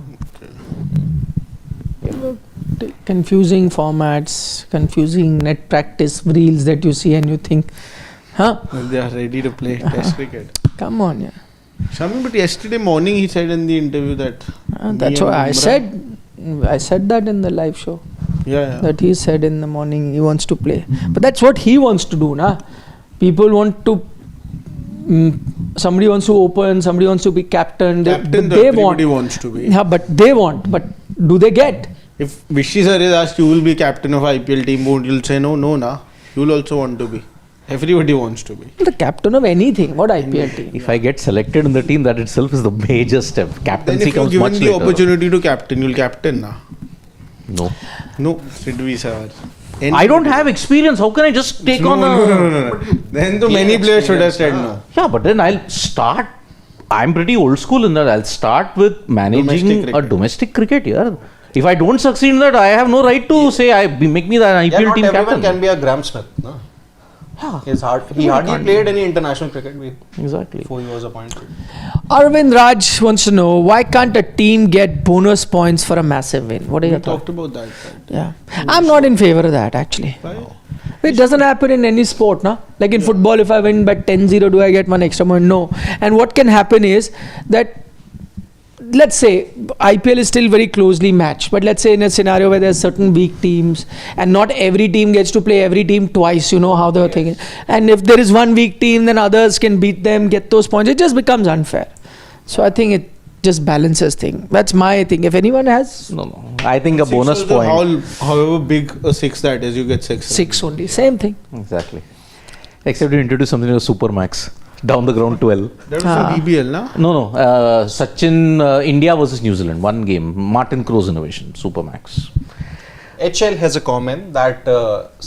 Confusing formats, confusing net practice reels that you see and you think, They are ready to play Test cricket. come on, yeah. Shami, but yesterday morning he said in the interview that. That's me what and Bumrah- I said that in the live show. Yeah. That he said in the morning he wants to play. But that's what he wants to do, na? People want to. Somebody wants to open, somebody wants to be captain. Captain, they want. everybody wants to be. Yeah, but they want. But do they get? If Vishy sir is asked, you will be captain of IPL team, won't you'll say no, nah. You'll also want to be. Everybody wants to be. The captain of anything. What IPL team? If I get selected in the team, that itself is the major step. Then Captaincy if you're comes given much the later. opportunity to captain, you'll captain, nah. No. No, Sidvi sir. I don't have experience. How can I just take on a... No. Then so many players should have said no. Yeah, but then I'll start... I'm pretty old school in that. I'll start with managing Domestic cricket. a domestic cricket, yeah. If I don't succeed in that, I have no right to say, make me the IPL Yeah, not team everyone captain. can be a Graham Smith. No? He hardly played any international cricket Exactly. before he was appointed. Arvind Raj wants to know, why can't a team get bonus points for a massive win? What are We your thoughts? talked about that. Yeah, I'm not in favor of that actually. Why? It doesn't happen in any sport, na? Like in football, if I win by 10-0, do I get one extra point? No. And what can happen is that, let's say IPL is still very closely matched, but let's say in a scenario where there's certain weak teams and not every team gets to play every team twice, you know how the thing is. And if there is one weak team, then others can beat them, get those points. It just becomes unfair. So I think just balances thing. That's my thing. If anyone has No. I think a Six bonus was the point. however big a 6 that is, you get 6. 6 only, same thing. Exactly. Except you introduce something like Supermax. Down the ground 12. That was for BBL, na? No. Sachin, India versus New Zealand. One game. Martin Crow's innovation. Supermax. HL has a comment that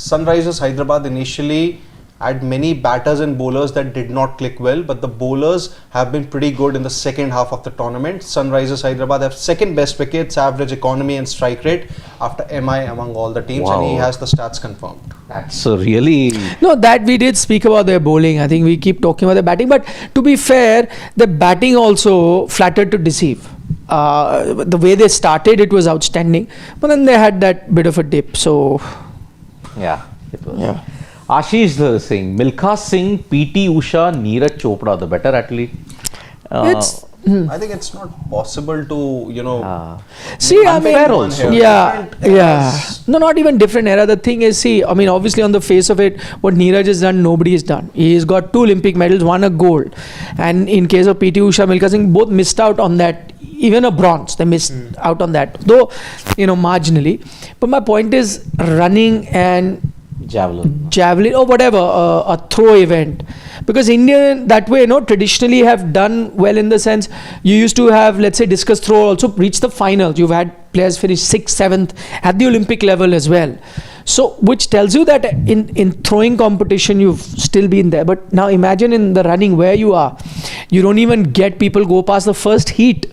Sunrisers Hyderabad initially had many batters and bowlers that did not click well, but the bowlers have been pretty good in the second half of the tournament. Sunrisers Hyderabad have second best wickets, average economy and strike rate after MI among all the teams, and he Wow. has the stats confirmed. That's a really. No, that we did speak about their bowling. I think we keep talking about the batting, but to be fair, the batting also flattered to deceive. The way they started, it was outstanding, but then they had that bit of a dip. So, Yeah. It was. yeah. Ashish is saying Milkha Singh, PT Usha, Neeraj Chopra, the better athlete. It's I think it's not possible to, see, I mean, unfair also. yeah, Different yeah. eras. No, not even different era. The thing is, see, I mean, obviously on the face of it, what Neeraj has done, nobody has done. He's got 2 Olympic medals, 1 a gold, and in case of PT Usha, Milkha Singh, both missed out on that. Even a bronze, they missed out on that, though, marginally. But my point is, running and javelin or whatever, a throw event, because Indian that way traditionally have done well, in the sense you used to have, let's say, discus throw also reach the finals. You've had players finish 6th, 7th at the Olympic level as well, so which tells you that in throwing competition you've still been there. But now imagine in the running where you are, you don't even get people go past the first heat,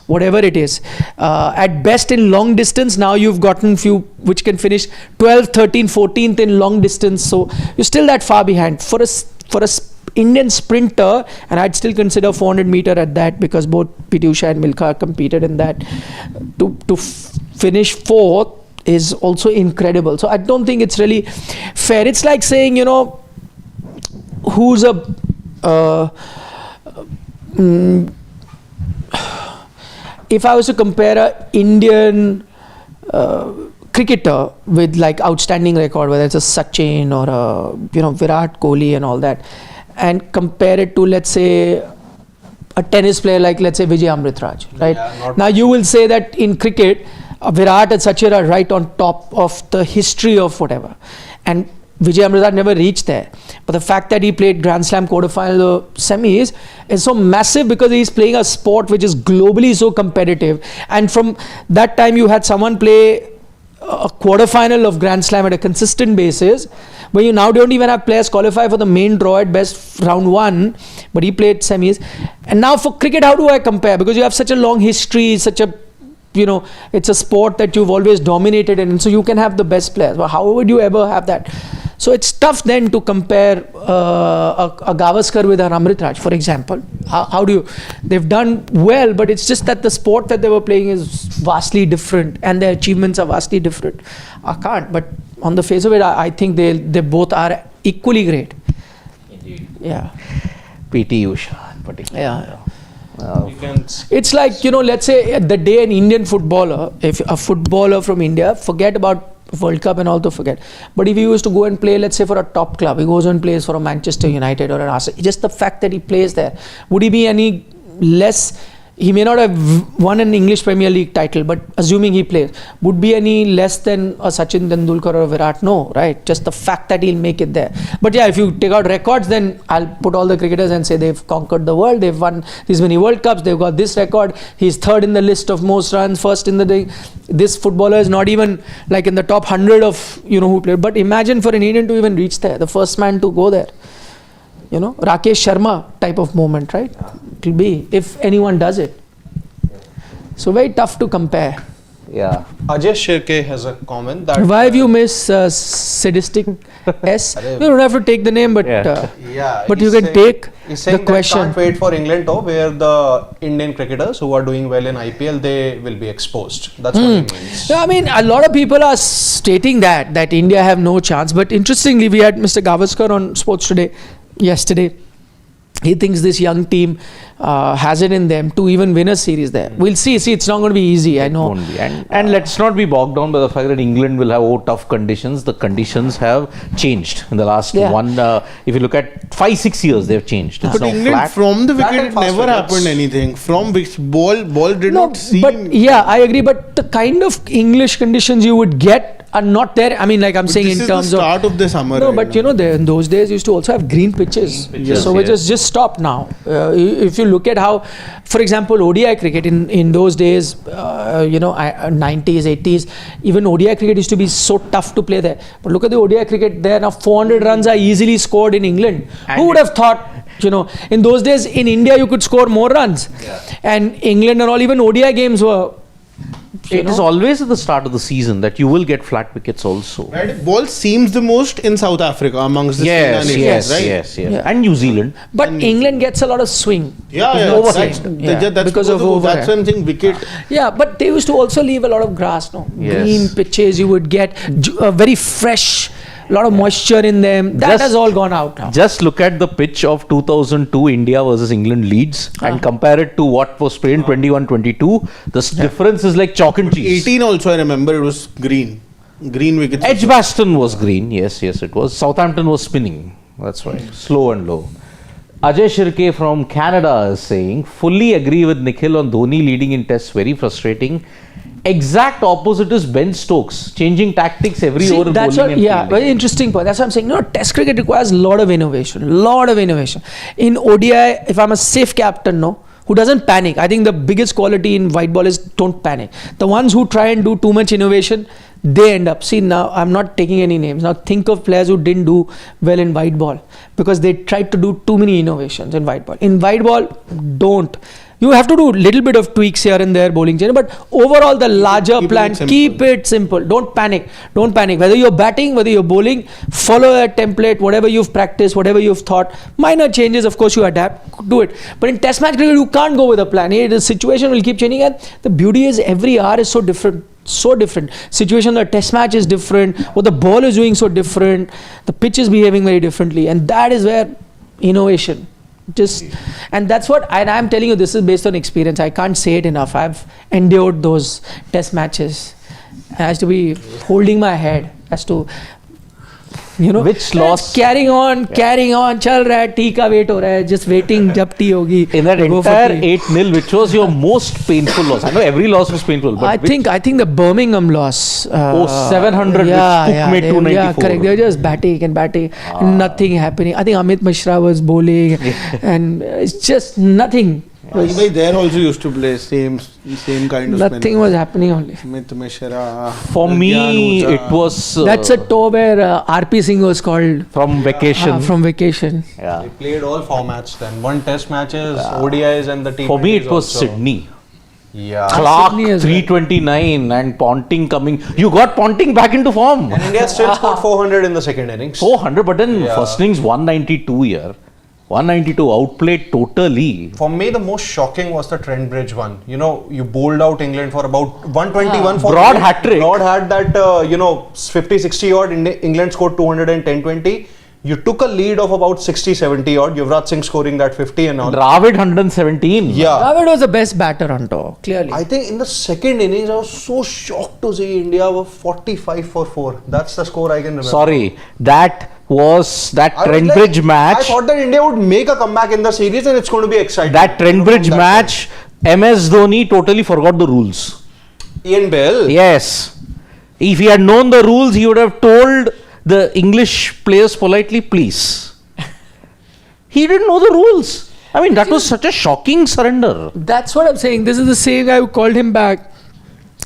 whatever it is. At best in long distance, now you've gotten few which can finish 12th, 13th, 14th in long distance. So you're still that far behind. For a Indian sprinter, and I'd still consider 400 meter at that, because both PT Usha and Milkha competed in that, to finish 4th is also incredible. So I don't think it's really fair. It's like saying, who's if I was to compare a Indian cricketer with like outstanding record, whether it's a Sachin or a Virat Kohli and all that, and compare it to, let's say, a tennis player like, let's say, Vijay Amritraj, right? Yeah, Now you will say that in cricket, Virat and Sachin are right on top of the history of whatever, and Vijay Amritraj never reached there. But the fact that he played Grand Slam quarterfinal semis is so massive, because he's playing a sport which is globally so competitive. And from that time, you had someone play a quarterfinal of Grand Slam at a consistent basis, where you now don't even have players qualify for the main draw at best round 1, but he played semis. And now for cricket, how do I compare? Because you have such a long history, such a it's a sport that you've always dominated in, and so you can have the best players. But how would you ever have that? So it's tough then to compare a Gavaskar with an Amritraj, for example. How do you? They've done well, but it's just that the sport that they were playing is vastly different, and their achievements are vastly different. I can't. But on the face of it, I think they both are equally great. Indeed. Yeah. PT Usha in particular. Yeah. It's like, let's say the day an Indian footballer, if a footballer from India, forget about World Cup and all to forget, but if he used to go and play, let's say, for a top club, he goes and plays for a Manchester United or an Arsenal, just the fact that he plays there, would he be any less? He may not have won an English Premier League title, but assuming he plays, would be any less than a Sachin Tendulkar or a Virat? No, right? Just the fact that he'll make it there. But yeah, if you take out records, then I'll put all the cricketers and say they've conquered the world, they've won these many World Cups, they've got this record, he's 3rd in the list of most runs, 1st in the day. This footballer is not even like in the top 100 of, who played. But imagine for an Indian to even reach there, the first man to go there. Rakesh Sharma type of moment, right? It will be, if anyone does it. So very tough to compare. Yeah. Ajay Shirke has a comment that Why have you missed sadistic S? You don't have to take the name, but but you can take the question. Can't wait for England tour, where the Indian cricketers who are doing well in IPL, they will be exposed. That's what he means. Yeah, I mean, a lot of people are stating that India have no chance. But interestingly, we had Mr. Gavaskar on Sports Today yesterday, he thinks this young team has it in them to even win a series there. We'll see. See, it's not going to be easy. I know. Won't be. And let's not be bogged down by the fact that England will have tough conditions. The conditions have changed in the last if you look at 5-6 years, they've changed. It's But now England, flat. from the Flat wicket, and it fast never wickets. happened anything. From which ball did No, not seem. but yeah, I agree. But the kind of English conditions you would get are not there. I mean, like I'm saying this in is terms the of. start of the summer. No, right but now. you know, in those days used to also have green pitches. pitches, So we yes. just stopped now. If you look at how, for example, ODI cricket in those days, 90s, 80s, even ODI cricket used to be so tough to play there. But look at the ODI cricket there now. 400 runs are easily scored in England. And Who would have thought? In those days in India you could score more runs, and England and all, even ODI games were. It is always at the start of the season that you will get flat wickets also. Right? Ball seems the most in South Africa amongst the Yes, Sri yes, Lankas, right? yes. Yeah. And New Zealand. But England gets a lot of swing. Yeah, It's yeah. not overhead. same. That's because of That's overhead. something wicket. Yeah, but they used to also leave a lot of grass, no? Yes. Green pitches, you would get very fresh, a lot of moisture in them. That Just- has all gone out now. Just look at the pitch of 2002 India versus England Leeds and compare it to what was played in 21-22. The difference is like chalk and cheese. 18 also, I remember it was green. Green wickets. Edgbaston was green. Yes, it was. Southampton was spinning. That's right. Slow and low. Ajay Shirke from Canada is saying, fully agree with Nikhil on Dhoni leading in tests, very frustrating. Exact opposite is Ben Stokes, changing tactics every See, over. that's bowling what, and yeah, fielding. very interesting point. That's what I'm saying. Test cricket requires a lot of innovation. In ODI, if I'm a safe captain, who doesn't panic. I think the biggest quality in white ball is don't panic. The ones who try and do too much innovation, they end up. See, now I'm not taking any names. Now think of players who didn't do well in white ball because they tried to do too many innovations in white ball. In white ball, don't. You have to do a little bit of tweaks here and there, bowling change, but overall the larger Keep plan, it simple. keep it simple. Don't panic. Whether you're batting, whether you're bowling, follow a template, whatever you've practiced, whatever you've thought. Minor changes, of course, you adapt, do it. But in test match cricket, you can't go with a plan. The situation will keep changing, and the beauty is every hour is so different. Situation, the test match is different, what the ball is doing so different, the pitch is behaving very differently, and that is where innovation. And that's what, and I'm telling you, this is based on experience. I can't say it enough. I've endured those test matches. I have to be holding my head as to, Which loss? carrying on, chal raha hai, tea ka wait ho raha hai, just waiting jab tea hogi. In that to go for entire tea. 8-0, which was your most painful loss? I know every loss was painful, but I think the Birmingham loss. 700, which Cook made 294. Yeah, correct. They were just batting, nothing happening. I think Amit Mishra was bowling, and it's just nothing. Bhai, there also used to play same kind of Nothing spinning. was happening only. Amit Mishra. for me, Gyan it was That's a tour where RP Singh was called from vacation. from vacation. Yeah. They played all formats then. One test matches, ODIs and the T20s For me, it was also. Sydney. Yeah. Clark Sydney as well. 329 and Ponting coming. You got Ponting back into form. And India still scored 400 in the second innings. 400, but then Yeah. first innings 192 here. 192 outplayed totally. For me, the most shocking was the Trent Bridge one. You bowled out England for about 121 for Broad England. hat-trick. Broad had that, 50-60 odd. England scored 210-20. You took a lead of about 60-70 odd. Yuvraj Singh scoring that 50 and all. Dravid 117. Yeah. Dravid was the best batter on tour, clearly. I think in the second innings, I was so shocked to see India were 45 for 4. That's the score I can remember. Sorry, that was that I was Trent like- Bridge match. I thought that India would make a comeback in the series and it's going to be exciting. That Trent Bridge That match, MS Dhoni totally forgot the rules. Ian Bell. Yes. If he had known the rules, he would have told the English players politely, please. He didn't know the rules. I mean, that was such a shocking surrender. That's what I'm saying. This is the same guy who called him back.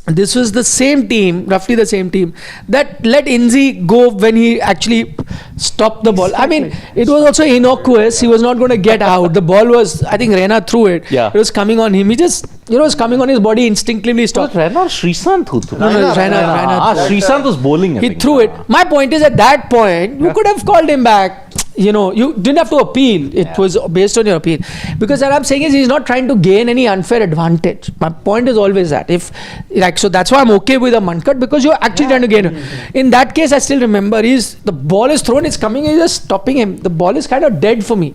This was the same team, roughly the same team, that let Inzi go when he actually stopped the ball. I mean, it was also innocuous. He was not going to get out. The ball was, I think Raina threw it. Yeah. It was coming on him. He just, was coming on his body, instinctively Was stopped. Raina or Sreesanth who threw? No, Raina. Sreesanth was bowling. I He think. threw it. My point is, at that point, you could have called him back. You didn't have to appeal. It was based on your appeal. Because what I'm saying is, he's not trying to gain any unfair advantage. My point is always that. So that's why I'm okay with a Mankat, because you're actually trying to gain. In that case, I still remember, the ball is thrown, it's coming, he's just stopping him. The ball is kind of dead for me.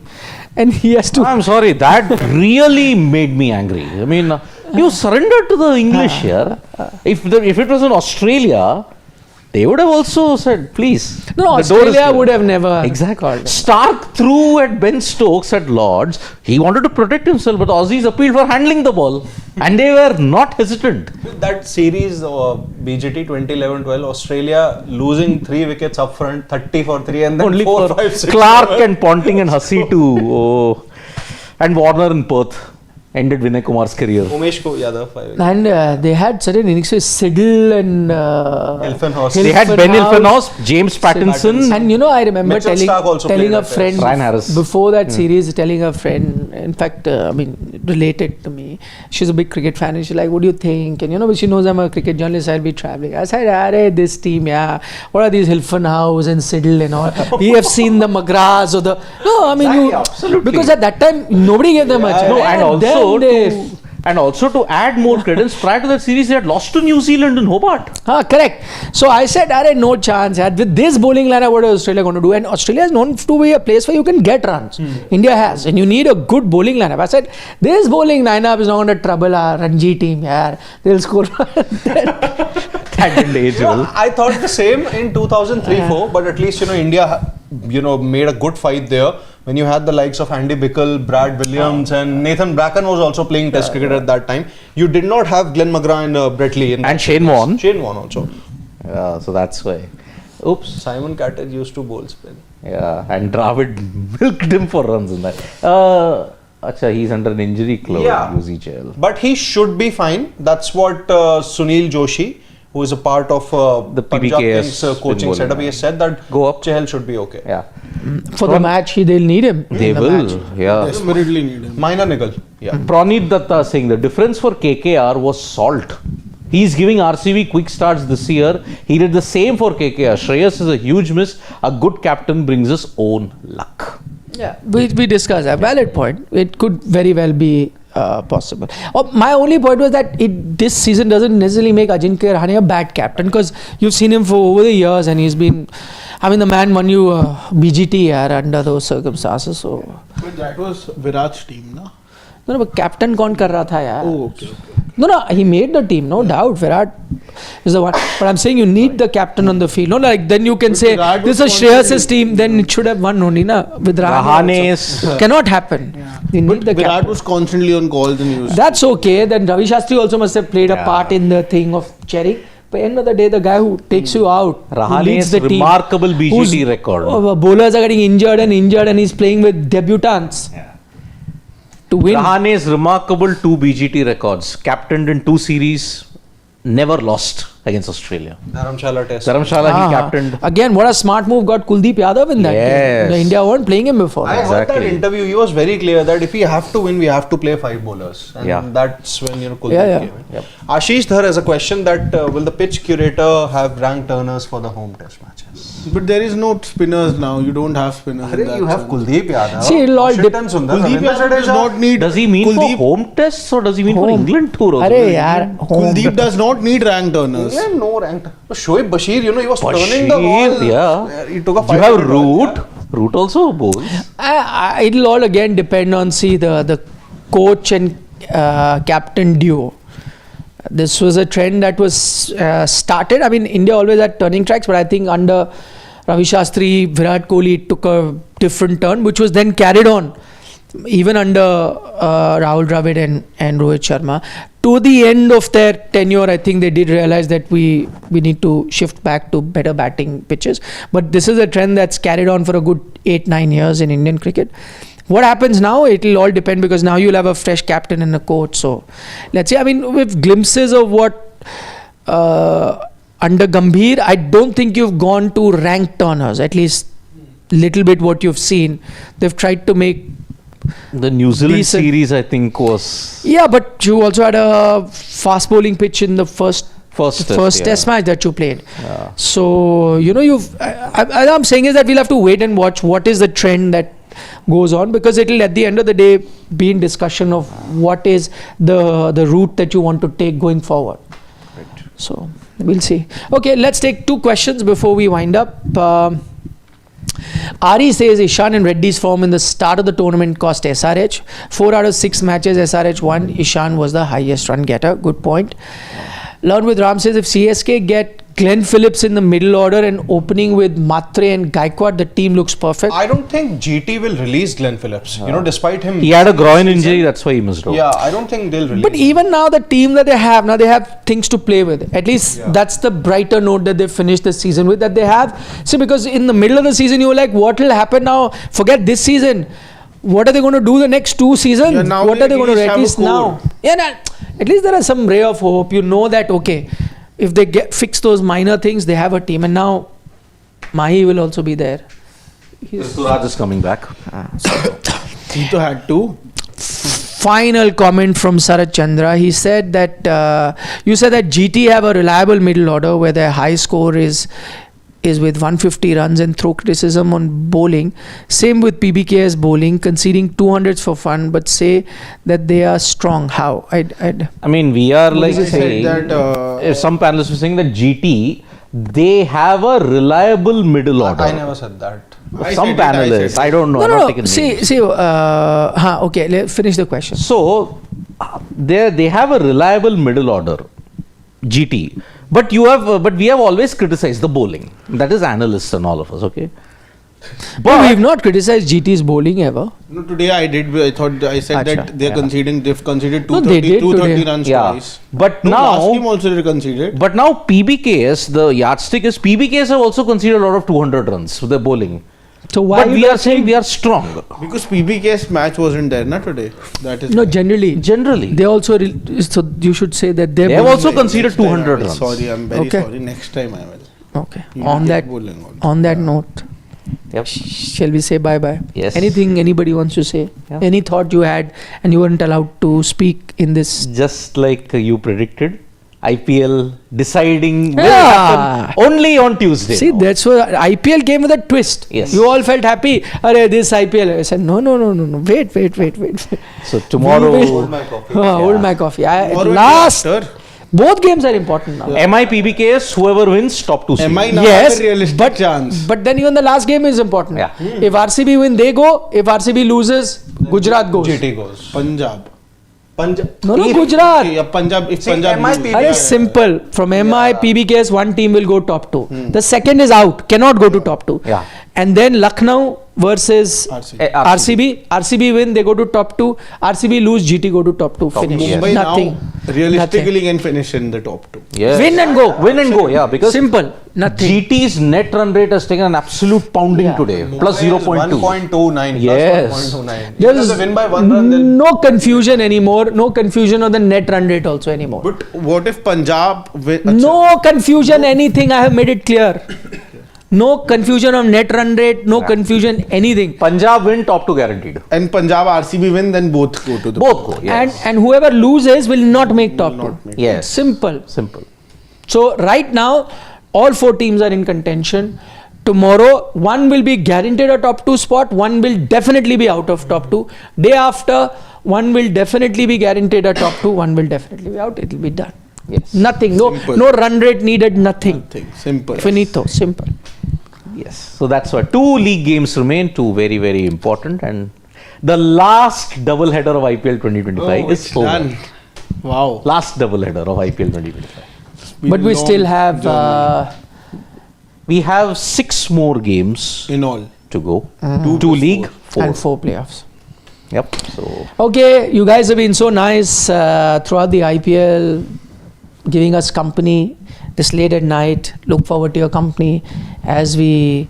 and he has to. I'm sorry, that really made me angry. I mean, you surrendered to the English here. If it was in Australia, they would have also said, please. No, the door is Australia clear. would have never. Exactly. called him. Stark threw at Ben Stokes at Lords. He wanted to protect himself, but Aussies appealed for handling the ball. And they were not hesitant. That series, BGT 2011-12, Australia losing 3 wickets up front, 30 for 3, and then Only 4, for 5, 6. Clark and Ponting and Hussey too. Oh. And Warner in Perth ended Vinay Kumar's career. Umesh Yadav 5. And they had certain innings with Siddle and Hilfenhaus. They had Ben Hilfenhaus. Hilfenhaus, James Pattinson. And I remember Mitchell Starc also telling played a at friend Ryan Harris. before that series, telling a friend, in fact, related to me. She's a big cricket fan, and she's like, "What do you think?" And but she knows I'm a cricket journalist. I'll be traveling. I said, "Arey, this team, yeah. What are these Hilfenhaus and Siddle and all? We have seen the McGraths or the Exactly, absolutely. because at that time nobody gave them much. No, and then also to add more credence, prior to that series, they had lost to New Zealand in Hobart. Correct. So I said, no chance. With this bowling lineup, what is Australia going to do? And Australia is known to be a place where you can get runs. India has. And you need a good bowling lineup. I said, this bowling lineup is not going to trouble our Ranji team. Yeah. They'll score. That didn't age well. I thought the same in 2003-4, but at least, India, made a good fight there. When you had the likes of Andy Bickle, Brad Williams, and Nathan Bracken was also playing Test cricket at that time. You did not have Glenn McGrath and Brett Lee. And Shane Warne. Shane Warne also. Yeah, so that's why. Oops. Simon Cattage used to bowl spin. Yeah, and Dravid milked him for runs in that. Acha, he's under an injury clause, UCL. But he should be fine. That's what Sunil Joshi, who is a part of The Punjab PBKS Kings coaching bowling. setup, he has said that Go up. Chahal should be okay. Yeah. For the match, they'll need him. They in the will. match. Yeah. Desperately need him. Minor niggle. Yeah. Praneeth Datta saying the difference for KKR was salt. He's giving RCB quick starts this year. He did the same for KKR. Shreyas is a huge miss. A good captain brings his own luck. Yeah, we discussed that. Valid point. It could very well be possible. My only point was that this season doesn't necessarily make Ajinkya Rahane a bad captain, because you've seen him for over the years and he's been. The man won you BGT under those circumstances. So. But that was Virat's team, no? No, but captain कौन कर रहा था यार? Oh, okay. No, he made the team, no doubt. Virat is the one. But I'm saying you need the captain on the field. No, like then you can say Virat this was is Shreyas's team. Then it should have won only, na? With Rahane also. Cannot happen. You need the Virat captain. was constantly on calls and used. That's okay. Then Ravi Shastri also must have played a part in the thing of cheering. But end of the day, the guy who takes you out, who leads Rahane's the team, remarkable BGT whose record. Bowlers are getting injured, and he's playing with debutants. Yeah. To win. Rahane's remarkable 2 BGT records. Captained in 2 series, never lost against Australia. Dharamshala Test. Dharamshala he captained. Again, what a smart move got Kuldeep Yadav in that Yes. team. India weren't playing him before. I heard that Exactly. interview. He was very clear that if we have to win, we have to play 5 bowlers. And Yeah. that's when Kuldeep Yeah. came in. Yep. Ashish Dhar has a question that will the pitch curator have rank turners for the home test matches? But there is no spinners now. You don't have spinners. in that You have sense. Kuldeep Yadav. See, it'll all Washington Sundar, Kuldeep Ravindra Yadav does Jadeja. not need. Does he mean Kuldeep, for home tests or does he mean for Home. England tour also? Arey yaar, home. Kuldeep does not need rank turners. Yeah, no ranked. Shoaib Bashir, he was turning the ball. Yeah. He took a You have 500 ball, Root. Root also bowls. It'll all again depend on the coach and captain duo. This was a trend that was started. India always had turning tracks, but I think under Ravi Shastri, Virat Kohli took a different turn, which was then carried on even under Rahul Dravid and Rohit Sharma. To the end of their tenure, I think they did realize that we need to shift back to better batting pitches. But this is a trend that's carried on for a good 8-9 years in Indian cricket. What happens now, it'll all depend, because now you'll have a fresh captain and a coach. So let's see. With glimpses of what under Gambhir, I don't think you've gone to rank turners, at least little bit what you've seen. They've tried to make The New Zealand Decent. series, I think, was Yeah, but you also had a fast bowling pitch in the first test match that you played. Yeah. So, I'm saying is that we'll have to wait and watch what is the trend that goes on, because it'll at the end of the day be in discussion of what is the route that you want to take going forward. Right. So, we'll see. Okay, let's take 2 questions before we wind up. Ari says Ishan and Reddy's form in the start of the tournament cost SRH. 4 out of 6 matches SRH won. Ishan was the highest run getter. Good point. Learn with Ram says if CSK get Glenn Phillips in the middle order and opening with Matre and Gaikwad, the team looks perfect. I don't think GT will release Glenn Phillips. Despite him. He had a groin injury, that's why he missed out. Yeah, I don't think they'll release But even now, the team that they have, now they have things to play with. At least that's the brighter note that they finished the season with, that they have. See, because in the middle of the season, you were like, what will happen now? Forget this season. What are they going to do the next 2 seasons? Yeah, now What they are they going to at at least least have a now? Yeah, at least there is some ray of hope. You know that, okay, if they fix those minor things, they have a team. And now, Mahi will also be there. Suraj is coming back. He too had to. Final comment from Sarat Chandra. He said that you said that GT have a reliable middle order where their high score is with 150 runs, and throw criticism on bowling. Same with PBK's bowling, conceding 200s for fun, but say that they are strong. How? I mean, we are like He said saying that, some panelists were saying that GT, they have a reliable middle order. I never said that. Some panelists, I don't know. I'm not No. taking See. names. Okay. Let's finish the question. So they have a reliable middle order, GT. But we have always criticized the bowling. That is analysts and all of us, okay? But we have not criticized GT's bowling ever. No, today I did. I said Acha, that they've conceded No, they did 230 today. runs Yeah. twice. But No, now, last game also they conceded. but now PBKS, the yardstick is PBKS have also conceded a lot of 200 runs with their bowling. So why But you we not are saying we are strong. Because PBK's match wasn't there, not today. That is No, why. generally. They also, so you should say that They have bowling- also conceded Next time I 200 will. runs. Sorry, I'm very Okay. sorry. Next time I will. Okay. You On take that, bowling also. on that note, Yep. shall we say bye-bye? Yes. Anything anybody wants to say? Yeah. Any thought you had and you weren't allowed to speak in this? Just like you predicted, IPL deciding will Yeah. happen only on Tuesday. See, now. that's what IPL came with a twist. Yes. You all felt happy. Arey, this IPL. I said, no. Wait. So tomorrow, Hold my coffee. Hold my coffee. Tomorrow Last, and after, both games are important now. MI PBKS, whoever wins, top 2 seed. MI now Yes, has a realistic but chance. But then even the last game is important. Yeah. If RCB win, they go. If RCB loses, Gujarat goes. GT goes. Punjab. Punjab. No, If- Gujarat. Okay, Punjab. If See, Punjab MI lose. PBK It's simple. From MI, PBKS, one team will go top 2. The second is out. Cannot go to top 2. Yeah. And then Lucknow versus RCB. RCB. RCB win, they go to top 2. RCB lose, GT go to top 2. Finish. Mumbai Nothing. now realistically can finish in the top 2. Yes. Win and go. Win and go, yeah. Because Simple. Nothing. GT's net run rate has taken an absolute pounding today. Plus Mumbai is 0.2. 1.29. Yes. Plus 1.29. There If is they win by 1 run, then no confusion anymore. No confusion on the net run rate also anymore. But what if Punjab win? No confusion, anything. I have made it clear. No confusion on net run rate. No confusion, anything. Punjab win, top 2 guaranteed. And Punjab RCB win, then both go to the Both go, yes. And whoever loses will not make top 2. not make Yes. Simple. Simple. So right now, all 4 teams are in contention. Tomorrow, one will be guaranteed a top 2 spot. One will definitely be out of top 2. Day after, one will definitely be guaranteed a top 2. One will definitely be out. It will be done. Yes. Nothing. Simple. No run rate needed. Nothing. thing. Simple. Finito. Simple. Yes. So that's why 2 league games remain, 2 very, very important. And the last double header of IPL 2025 Oh, is it's over. done. Wow. Last double header of IPL 2025. Been But we a still long have journey. We have 6 more games in all. to go. Two 2 plus league, 4. and 4 playoffs. Yep. So Okay, you guys have been so nice throughout the IPL, giving us company this late at night. Look forward to your company as we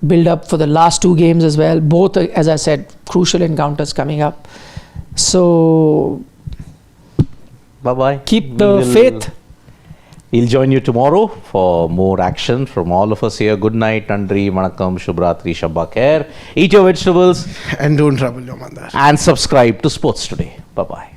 build up for the last 2 games as well. Both, as I said, crucial encounters coming up. So bye-bye. keep the faith. We'll join you tomorrow for more action from all of us here. Good night, Nandri, Manakam, Shubhratri, Shabba Khair. Eat your vegetables And don't trouble your mandar. and subscribe to Sports Today. Bye-bye.